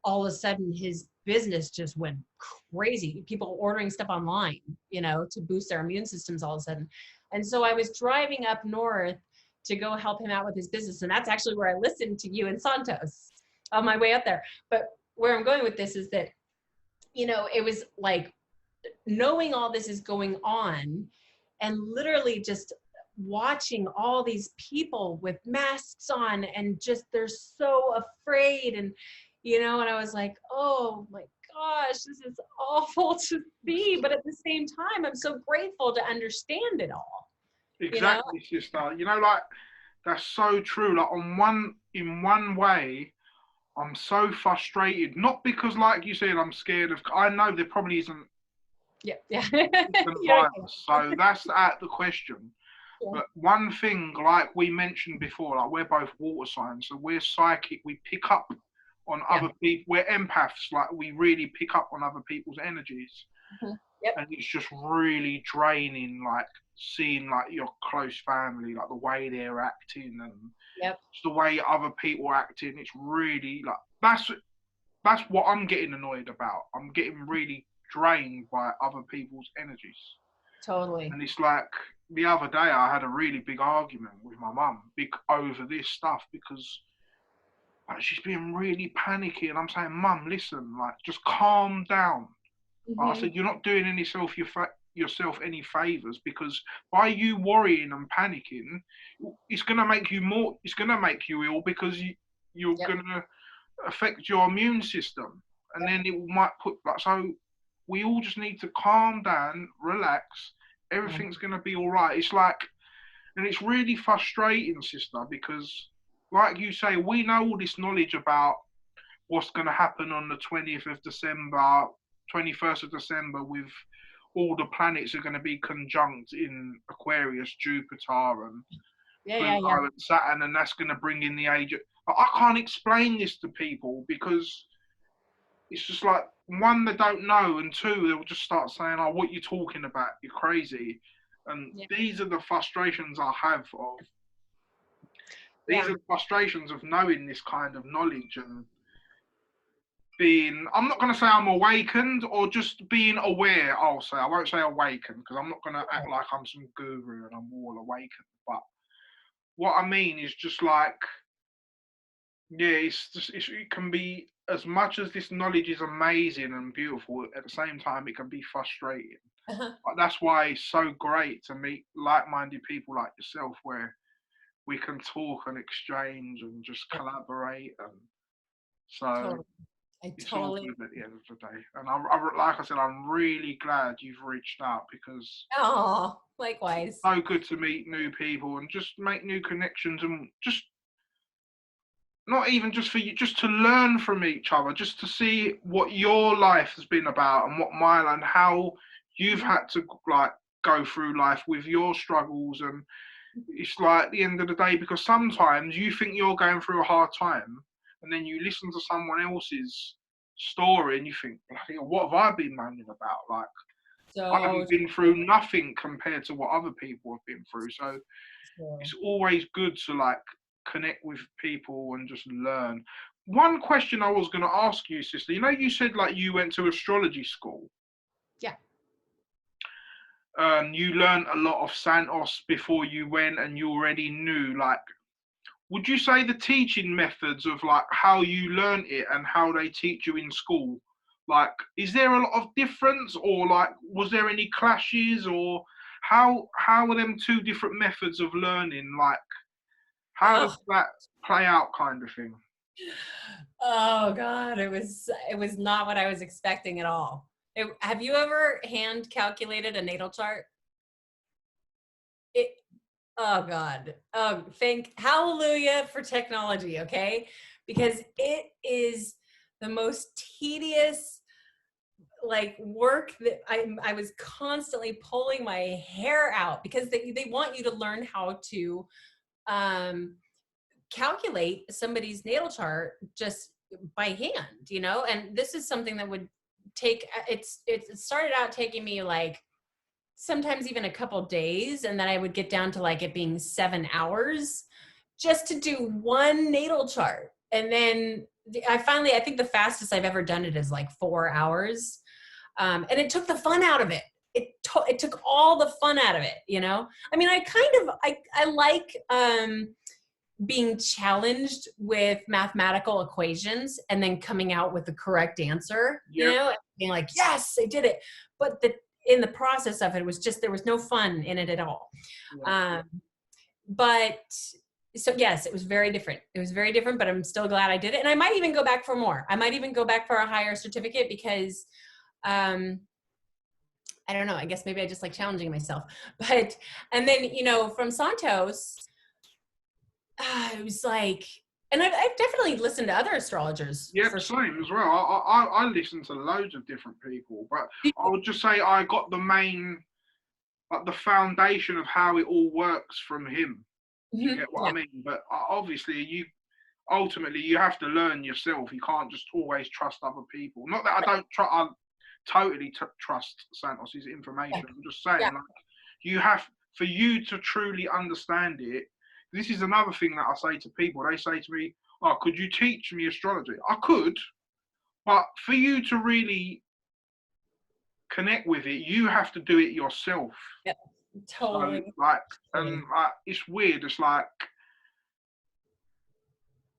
Speaker 2: all of a sudden his business just went crazy. People ordering stuff online, to boost their immune systems all of a sudden. And so I was driving up north to go help him out with his business. And that's actually where I listened to you and Santos on my way up there. But where I'm going with this is that, it was like knowing all this is going on and literally just watching all these people with masks on and just they're so afraid and I was like, oh my gosh, this is awful to see, but at the same time I'm so grateful to understand it all.
Speaker 1: Exactly, sister. Like that's so true. Like in one way, I'm so frustrated. Not because, like you said, I'm scared of. I know there probably isn't.
Speaker 2: Yeah, yeah.
Speaker 1: Virus, so that's out the question.
Speaker 2: Yeah.
Speaker 1: But one thing, like we mentioned before, like we're both water signs, so we're psychic. We pick up on other people. We're empaths. Like we really pick up on other people's energies.
Speaker 2: Mm-hmm. Yep.
Speaker 1: And it's just really draining, like seeing like your close family, like the way they're acting and just the way other people are acting. It's really like that's what I'm getting annoyed about. I'm getting really drained by other people's energies.
Speaker 2: Totally.
Speaker 1: And it's like the other day I had a really big argument with my mum over this stuff because like, she's being really panicky and I'm saying, Mum, listen, like just calm down.
Speaker 2: Mm-hmm.
Speaker 1: I said, you're not doing yourself any favors because by you worrying and panicking, it's going to make you ill because you're going to affect your immune system. And then it might so we all just need to calm down, relax. Everything's going to be all right. It's like, and it's really frustrating, sister, because like you say, we know all this knowledge about what's going to happen on the 20th of December, 21st of December, with all the planets are going to be conjunct in Aquarius, Jupiter, and Pluto and Saturn, and that's going to bring in the age. I can't explain this to people because it's just like, one, they don't know, and two, they'll just start saying, oh, what are you talking about? You're crazy. And these are the frustrations I have of, these are the frustrations of knowing this kind of knowledge and being, I'm not going to say I'm awakened or just being aware, I'll say. I won't say awakened because I'm not going to act like I'm some guru and I'm all awakened. But what I mean is just like, it can be, as much as this knowledge is amazing and beautiful, at the same time, it can be frustrating. But that's why it's so great to meet like-minded people like yourself where we can talk and exchange and just collaborate. And so it's all good at the end of the day. And like I said, I'm really glad you've reached out because
Speaker 2: likewise.
Speaker 1: It's so good to meet new people and just make new connections and just not even just for you, just to learn from each other, just to see what your life has been about and what mine and how you've had to like go through life with your struggles. And it's like at the end of the day, because sometimes you think you're going through a hard time and then you listen to someone else's story and you think, what have I been moaning about? Like, I haven't been through nothing compared to what other people have been through. So it's always good to like connect with people and just learn. One question I was going to ask you, sister, you said like you went to astrology school.
Speaker 2: Yeah.
Speaker 1: You learned a lot of Santos before you went and you already knew, like, would you say the teaching methods of like how you learn it and how they teach you in school, like, is there a lot of difference or like, was there any clashes or how are them two different methods of learning, like, how does that play out kind of thing?
Speaker 2: Oh God, it was not what I was expecting at all. Have you ever hand calculated a natal chart? Oh God. Thank hallelujah for technology, okay? Because it is the most tedious like work that I was constantly pulling my hair out, because they want you to learn how to calculate somebody's natal chart just by hand, you know? And this is something that would take, it started out taking me like sometimes even a couple days. And then I would get down to like it being 7 hours just to do one natal chart. And then I think the fastest I've ever done it is like 4 hours. And it took the fun out of it. It took all the fun out of it, you know? I mean, I like, being challenged with mathematical equations and then coming out with the correct answer, you know, and being like, yes, I did it. But in the process of it, was just, there was no fun in it at all. But so yes, it was very different. It was very different, but I'm still glad I did it. And I might even go back for more. I might even go back for a higher certificate because, I don't know, I guess maybe I just like challenging myself. But, and then, you know, from Santos, it was like, and I've definitely listened to other astrologers.
Speaker 1: Yeah, same as well. I listen to loads of different people, but I would just say I got the main, like the foundation of how it all works from him. Do you get what I mean? But obviously, ultimately you have to learn yourself. You can't just always trust other people. Not that I totally trust Santos's information. I'm just saying, like, you have, for you to truly understand it. This is another thing that I say to people. They say to me, "Oh, could you teach me astrology?" I could, but for you to really connect with it, you have to do it yourself.
Speaker 2: Yeah, totally.
Speaker 1: So, like, and it's weird. It's like,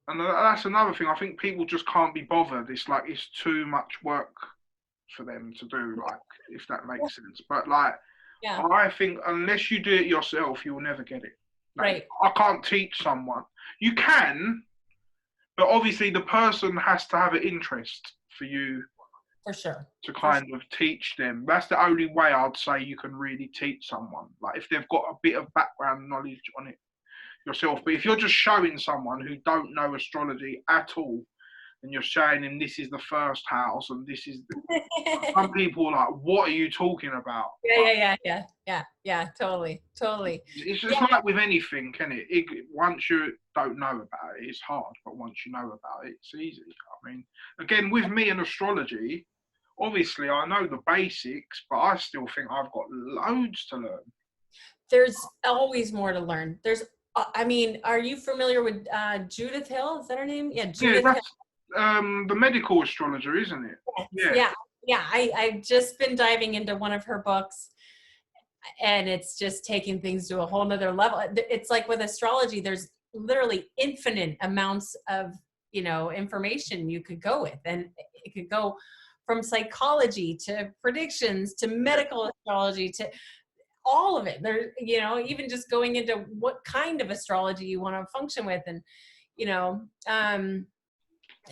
Speaker 1: and that's another thing. I think people just can't be bothered. It's like it's too much work for them to do. Like, if that makes sense. But like, I think unless you do it yourself, you'll never get it. Like,
Speaker 2: right.
Speaker 1: I can't teach someone. You can, but obviously the person has to have an interest for you.
Speaker 2: For sure.
Speaker 1: To kind of teach them. That's the only way I'd say you can really teach someone. Like if they've got a bit of background knowledge on it yourself. But if you're just showing someone who don't know astrology at all, and you're showing them this is the first house and this is some people are like, what are you talking about?
Speaker 2: Yeah, totally.
Speaker 1: It's just like with anything, can it? Once you don't know about it, it's hard, but once you know about it, it's easy. I mean, again, with me and astrology, obviously I know the basics, but I still think I've got loads to learn.
Speaker 2: There's always more to learn. I mean, are you familiar with Judith Hill? Is that her name? Yeah, Judith Hill.
Speaker 1: The medical astrologer, isn't it?
Speaker 2: Yeah. I've just been diving into one of her books, and it's just taking things to a whole nother level. It's like with astrology, there's literally infinite amounts of, you know, information you could go with, and it could go from psychology to predictions to medical astrology to all of it. There, you know, even just going into what kind of astrology you want to function with, and you know.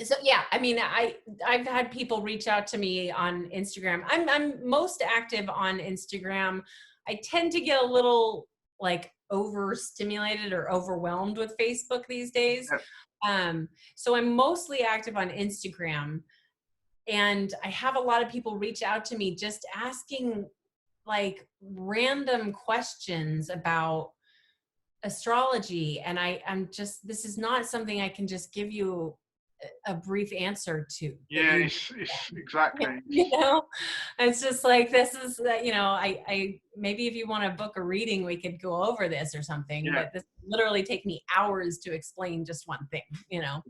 Speaker 2: So yeah, I mean, I've had people reach out to me on Instagram. I'm most active on Instagram. I tend to get a little like overstimulated or overwhelmed with Facebook these days. So I'm mostly active on Instagram, and I have a lot of people reach out to me just asking like random questions about astrology, and I'm just, this is not something I can just give you a brief answer to.
Speaker 1: It's exactly.
Speaker 2: You know, it's just like, this is, you know, I maybe if you want to book a reading, we could go over this or something, but this literally take me hours to explain just one thing, you know.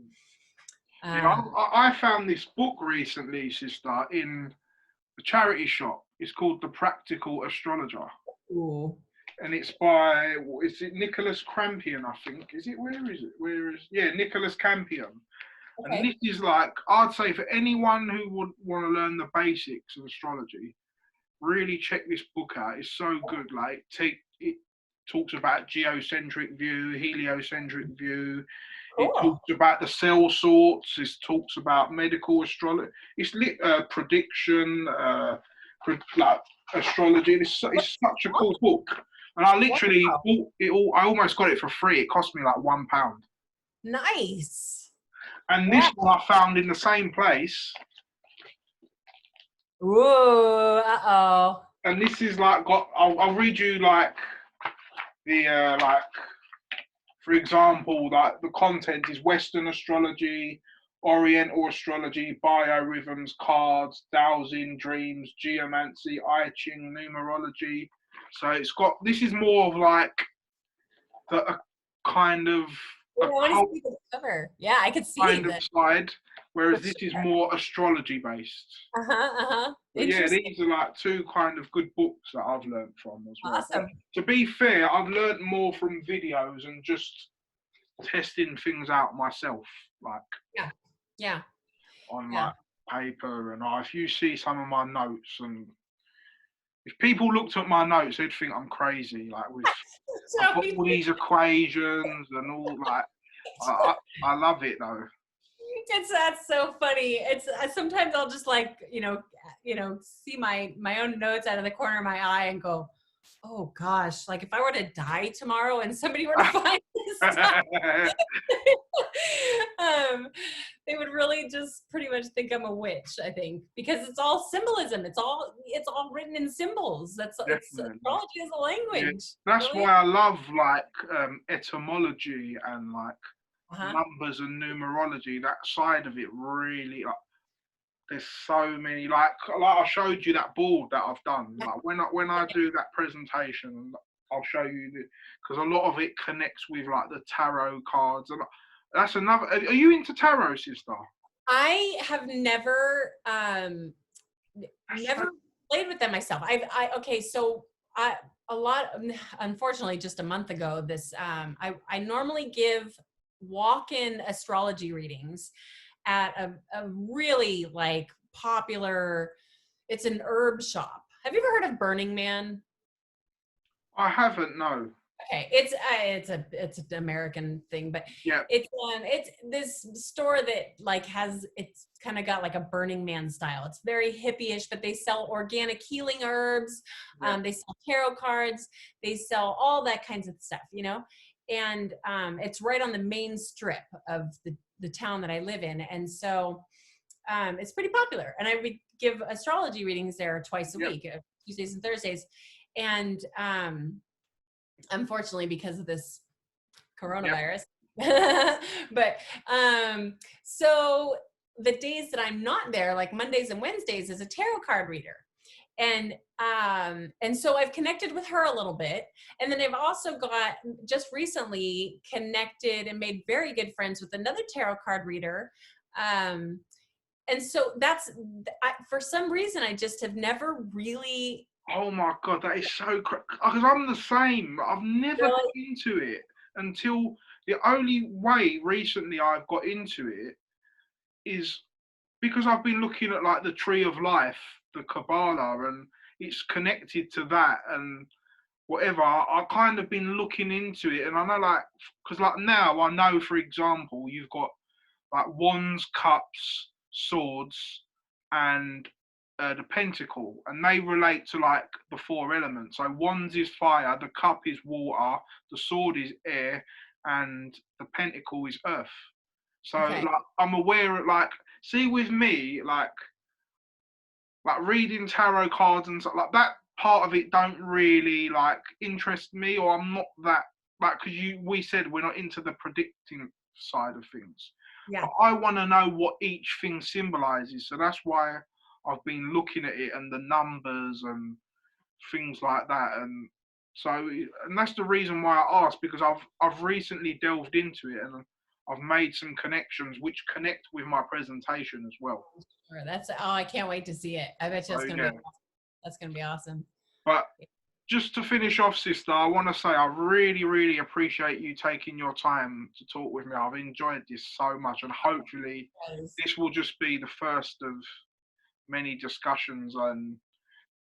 Speaker 1: I found this book recently, sister, in the charity shop. It's called The Practical Astrologer.
Speaker 2: Ooh.
Speaker 1: And it's by, is it Nicholas Campion, I think? Is it? Where is? Yeah, Nicholas Campion. Okay. And this is like, I'd say for anyone who would want to learn the basics of astrology, really check this book out. It's so good. Like, it talks about geocentric view, heliocentric view. Cool. It talks about the cell sorts. It talks about medical astrology. It's prediction, like astrology. It's such a cool book. And I literally bought it all. I almost got it for free. It cost me like £1.
Speaker 2: Nice.
Speaker 1: And
Speaker 2: Yeah.
Speaker 1: this one I found in the same place.
Speaker 2: Ooh, uh-oh.
Speaker 1: And this is like I'll read you like the like, for example, like the content is Western astrology, Oriental astrology, biorhythms, cards, dowsing, dreams, geomancy, I Ching, numerology. So it's got, this is more of like a kind of
Speaker 2: Yeah,
Speaker 1: a
Speaker 2: I want to
Speaker 1: cult
Speaker 2: see the cover. Yeah, I could see
Speaker 1: kind of
Speaker 2: that.
Speaker 1: side,
Speaker 2: For
Speaker 1: whereas this is
Speaker 2: sure.
Speaker 1: more astrology based.
Speaker 2: Uh-huh, uh-huh.
Speaker 1: But yeah,
Speaker 2: Interesting.
Speaker 1: these are like two kind of good books that I've learned from as well. But
Speaker 2: Awesome.
Speaker 1: to be fair, I've learned more from videos and just testing things out myself, like
Speaker 2: Yeah. Yeah.
Speaker 1: on
Speaker 2: Yeah.
Speaker 1: like paper. And if you see some of my notes, and if people looked at my notes, they'd think I'm crazy. Like with, I've
Speaker 2: So
Speaker 1: got all these equations and all like. I love it though.
Speaker 2: that's so funny. It's sometimes I'll just like, see my own notes out of the corner of my eye and go, oh gosh, like if I were to die tomorrow and somebody were to find this stuff, um, they would really just pretty much think I'm a witch, I think, because it's all symbolism. It's all written in symbols. It's
Speaker 1: Definitely.
Speaker 2: astrology is a
Speaker 1: Yeah.
Speaker 2: language.
Speaker 1: That's
Speaker 2: Really?
Speaker 1: why I love like etymology and like
Speaker 2: Uh-huh.
Speaker 1: numbers and numerology. That side of it really, like, there's so many like I showed you that board that I've done.
Speaker 2: Yeah.
Speaker 1: Like when I do that presentation, I'll show you because a lot of it connects with like the tarot cards. And that's another. Are you into tarot, sister?
Speaker 2: I have never
Speaker 1: That's so,
Speaker 2: never played with them myself. Okay, so I a lot unfortunately just a month ago this I normally give walk-in astrology readings at a really like popular, it's an herb shop. Have you ever heard of Burning Man?
Speaker 1: I haven't. No.
Speaker 2: Okay, it's an American thing, but
Speaker 1: Yeah.
Speaker 2: it's this store that like it's kind of got like a Burning Man style. It's very hippie-ish, but they sell organic healing herbs.
Speaker 1: Yeah.
Speaker 2: They sell tarot cards. They sell all that kinds of stuff, and it's right on the main strip of the town that I live in, and so it's pretty popular. And I would give astrology readings there twice a
Speaker 1: Yeah.
Speaker 2: week, Tuesdays and Thursdays, and unfortunately because of this
Speaker 1: Yeah.
Speaker 2: coronavirus. But so the days that I'm not there, like Mondays and Wednesdays, is a tarot card reader. And so I've connected with her a little bit. And then I've also got just recently connected and made very good friends with another tarot card reader. And so for some reason, I just have never really.
Speaker 1: Oh my god, that is so crazy. Because I'm the same. I've never got
Speaker 2: Really?
Speaker 1: into it until the only way recently I've got into it is because I've been looking at like the tree of life, the Kabbalah, and it's connected to that and whatever. I kind of been looking into it, and I know like because like now I know, for example, you've got like wands, cups, swords, and the pentacle, and they relate to like the four elements. So wands is fire, the cup is water, the sword is air, and the pentacle is earth. So
Speaker 2: Okay.
Speaker 1: like I'm aware of like, see with me like reading tarot cards and stuff like that part of it don't really like interest me, or I'm not that like, because we said we're not into the predicting side of things,
Speaker 2: Yeah.
Speaker 1: but I want to know what each thing symbolizes. So that's why I've been looking at it and the numbers and things like that. And so, and that's the reason why I asked, because I've recently delved into it and I've made some connections which connect with my presentation as well.
Speaker 2: Sure. I can't wait to see it. I bet you
Speaker 1: So yeah,
Speaker 2: that's gonna be awesome.
Speaker 1: but just to finish off, sister, I want to say I really, really appreciate you taking your time to talk with me. I've enjoyed this so much, and hopefully,
Speaker 2: Yes.
Speaker 1: this will just be the first of many discussions. And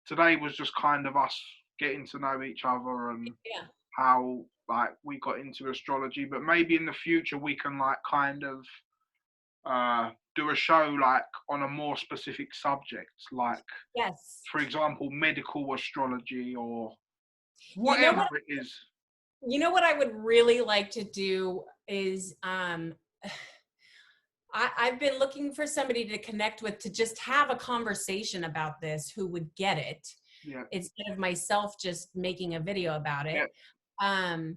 Speaker 1: today was just kind of us getting to know each other and
Speaker 2: Yeah.
Speaker 1: how like we got into astrology. But maybe in the future we can like kind of do a show like on a more specific subject, like
Speaker 2: Yes.
Speaker 1: for example, medical astrology or
Speaker 2: You know
Speaker 1: whatever
Speaker 2: what?
Speaker 1: it is.
Speaker 2: You know what I would really like to do is I've been looking for somebody to connect with to just have a conversation about this who would get it
Speaker 1: Yeah,
Speaker 2: instead of myself just making a video about it.
Speaker 1: yeah,
Speaker 2: Um,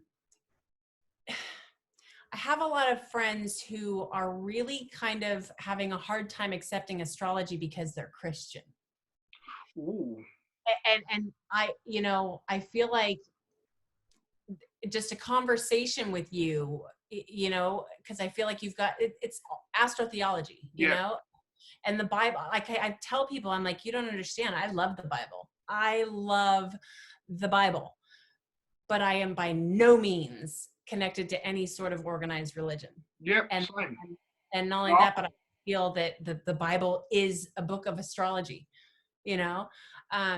Speaker 2: I have a lot of friends who are really kind of having a hard time accepting astrology because they're Christian.
Speaker 1: ooh,
Speaker 2: And I, I feel like just a conversation with you, because I feel like you've got it's astrotheology,
Speaker 1: yeah,
Speaker 2: and the Bible. Like I tell people, I'm like, you don't understand. I love the Bible. I love the Bible, but I am by no means connected to any sort of organized religion.
Speaker 1: yep,
Speaker 2: And
Speaker 1: same.
Speaker 2: and not only
Speaker 1: Well,
Speaker 2: that, but I feel that the Bible is a book of astrology. You know,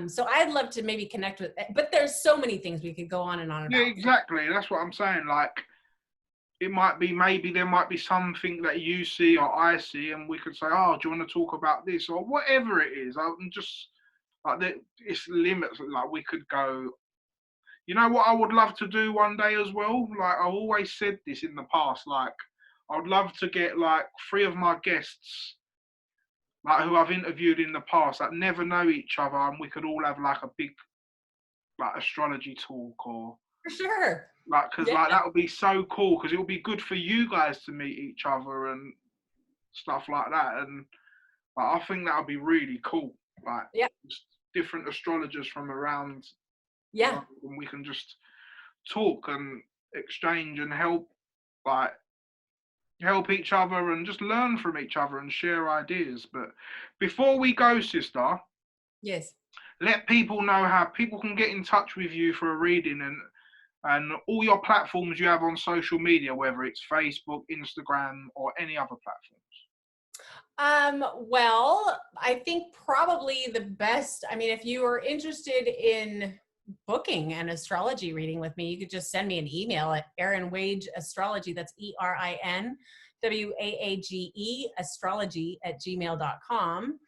Speaker 2: so I'd love to maybe connect with. But there's so many things we could go on and on
Speaker 1: yeah,
Speaker 2: about.
Speaker 1: exactly. That's what I'm saying. Like, it might be, maybe there might be something that you see or I see, and we could say, oh, do you want to talk about this or whatever it is? I'm just like, it's limits. Like, we could go. You know what I would love to do one day as well? Like, I've always said this in the past. Like, I would love to get like 3 of my guests, like who I've interviewed in the past, that never know each other, and we could all have like a big like astrology talk, or
Speaker 2: For sure.
Speaker 1: like, because
Speaker 2: Yeah.
Speaker 1: like that would be so cool, because it would be good for you guys to meet each other and stuff like that. And like, I think that would be really cool. Like,
Speaker 2: Yeah.
Speaker 1: just different astrologers from around the
Speaker 2: Yeah.
Speaker 1: world, and we can just talk and exchange and like help each other and just learn from each other and share ideas. But before we go, sister,
Speaker 2: Yes.
Speaker 1: let people know how people can get in touch with you for a reading, and all your platforms you have on social media, whether it's Facebook, Instagram, or any other platforms.
Speaker 2: Well, I think probably the best, I mean, if you are interested in booking an astrology reading with me, you could just send me an email at Erin Wage Astrology. That's ErinWaage astrology at gmail.com.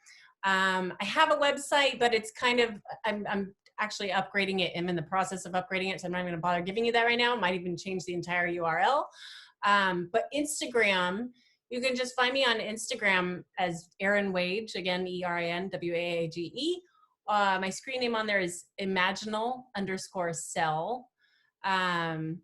Speaker 2: I have a website, but it's kind of, I'm actually upgrading it. I'm in the process of upgrading it, so I'm not even going to bother giving you that right now. Might even change the entire URL. But Instagram, you can just find me on Instagram as Erin Wage, again, ErinWaage. My screen name on there is imaginal_cell. And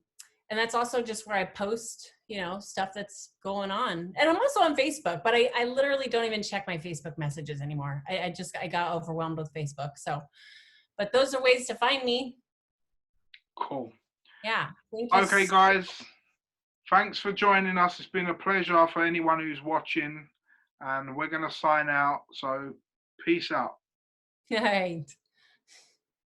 Speaker 2: that's also just where I post, stuff that's going on. And I'm also on Facebook, but I literally don't even check my Facebook messages anymore. I got overwhelmed with Facebook. So, but those are ways to find me.
Speaker 1: Cool.
Speaker 2: Yeah. Thank you.
Speaker 1: Okay, guys. Thanks for joining us. It's been a pleasure for anyone who's watching, and we're going to sign out. So, peace out.
Speaker 2: All right.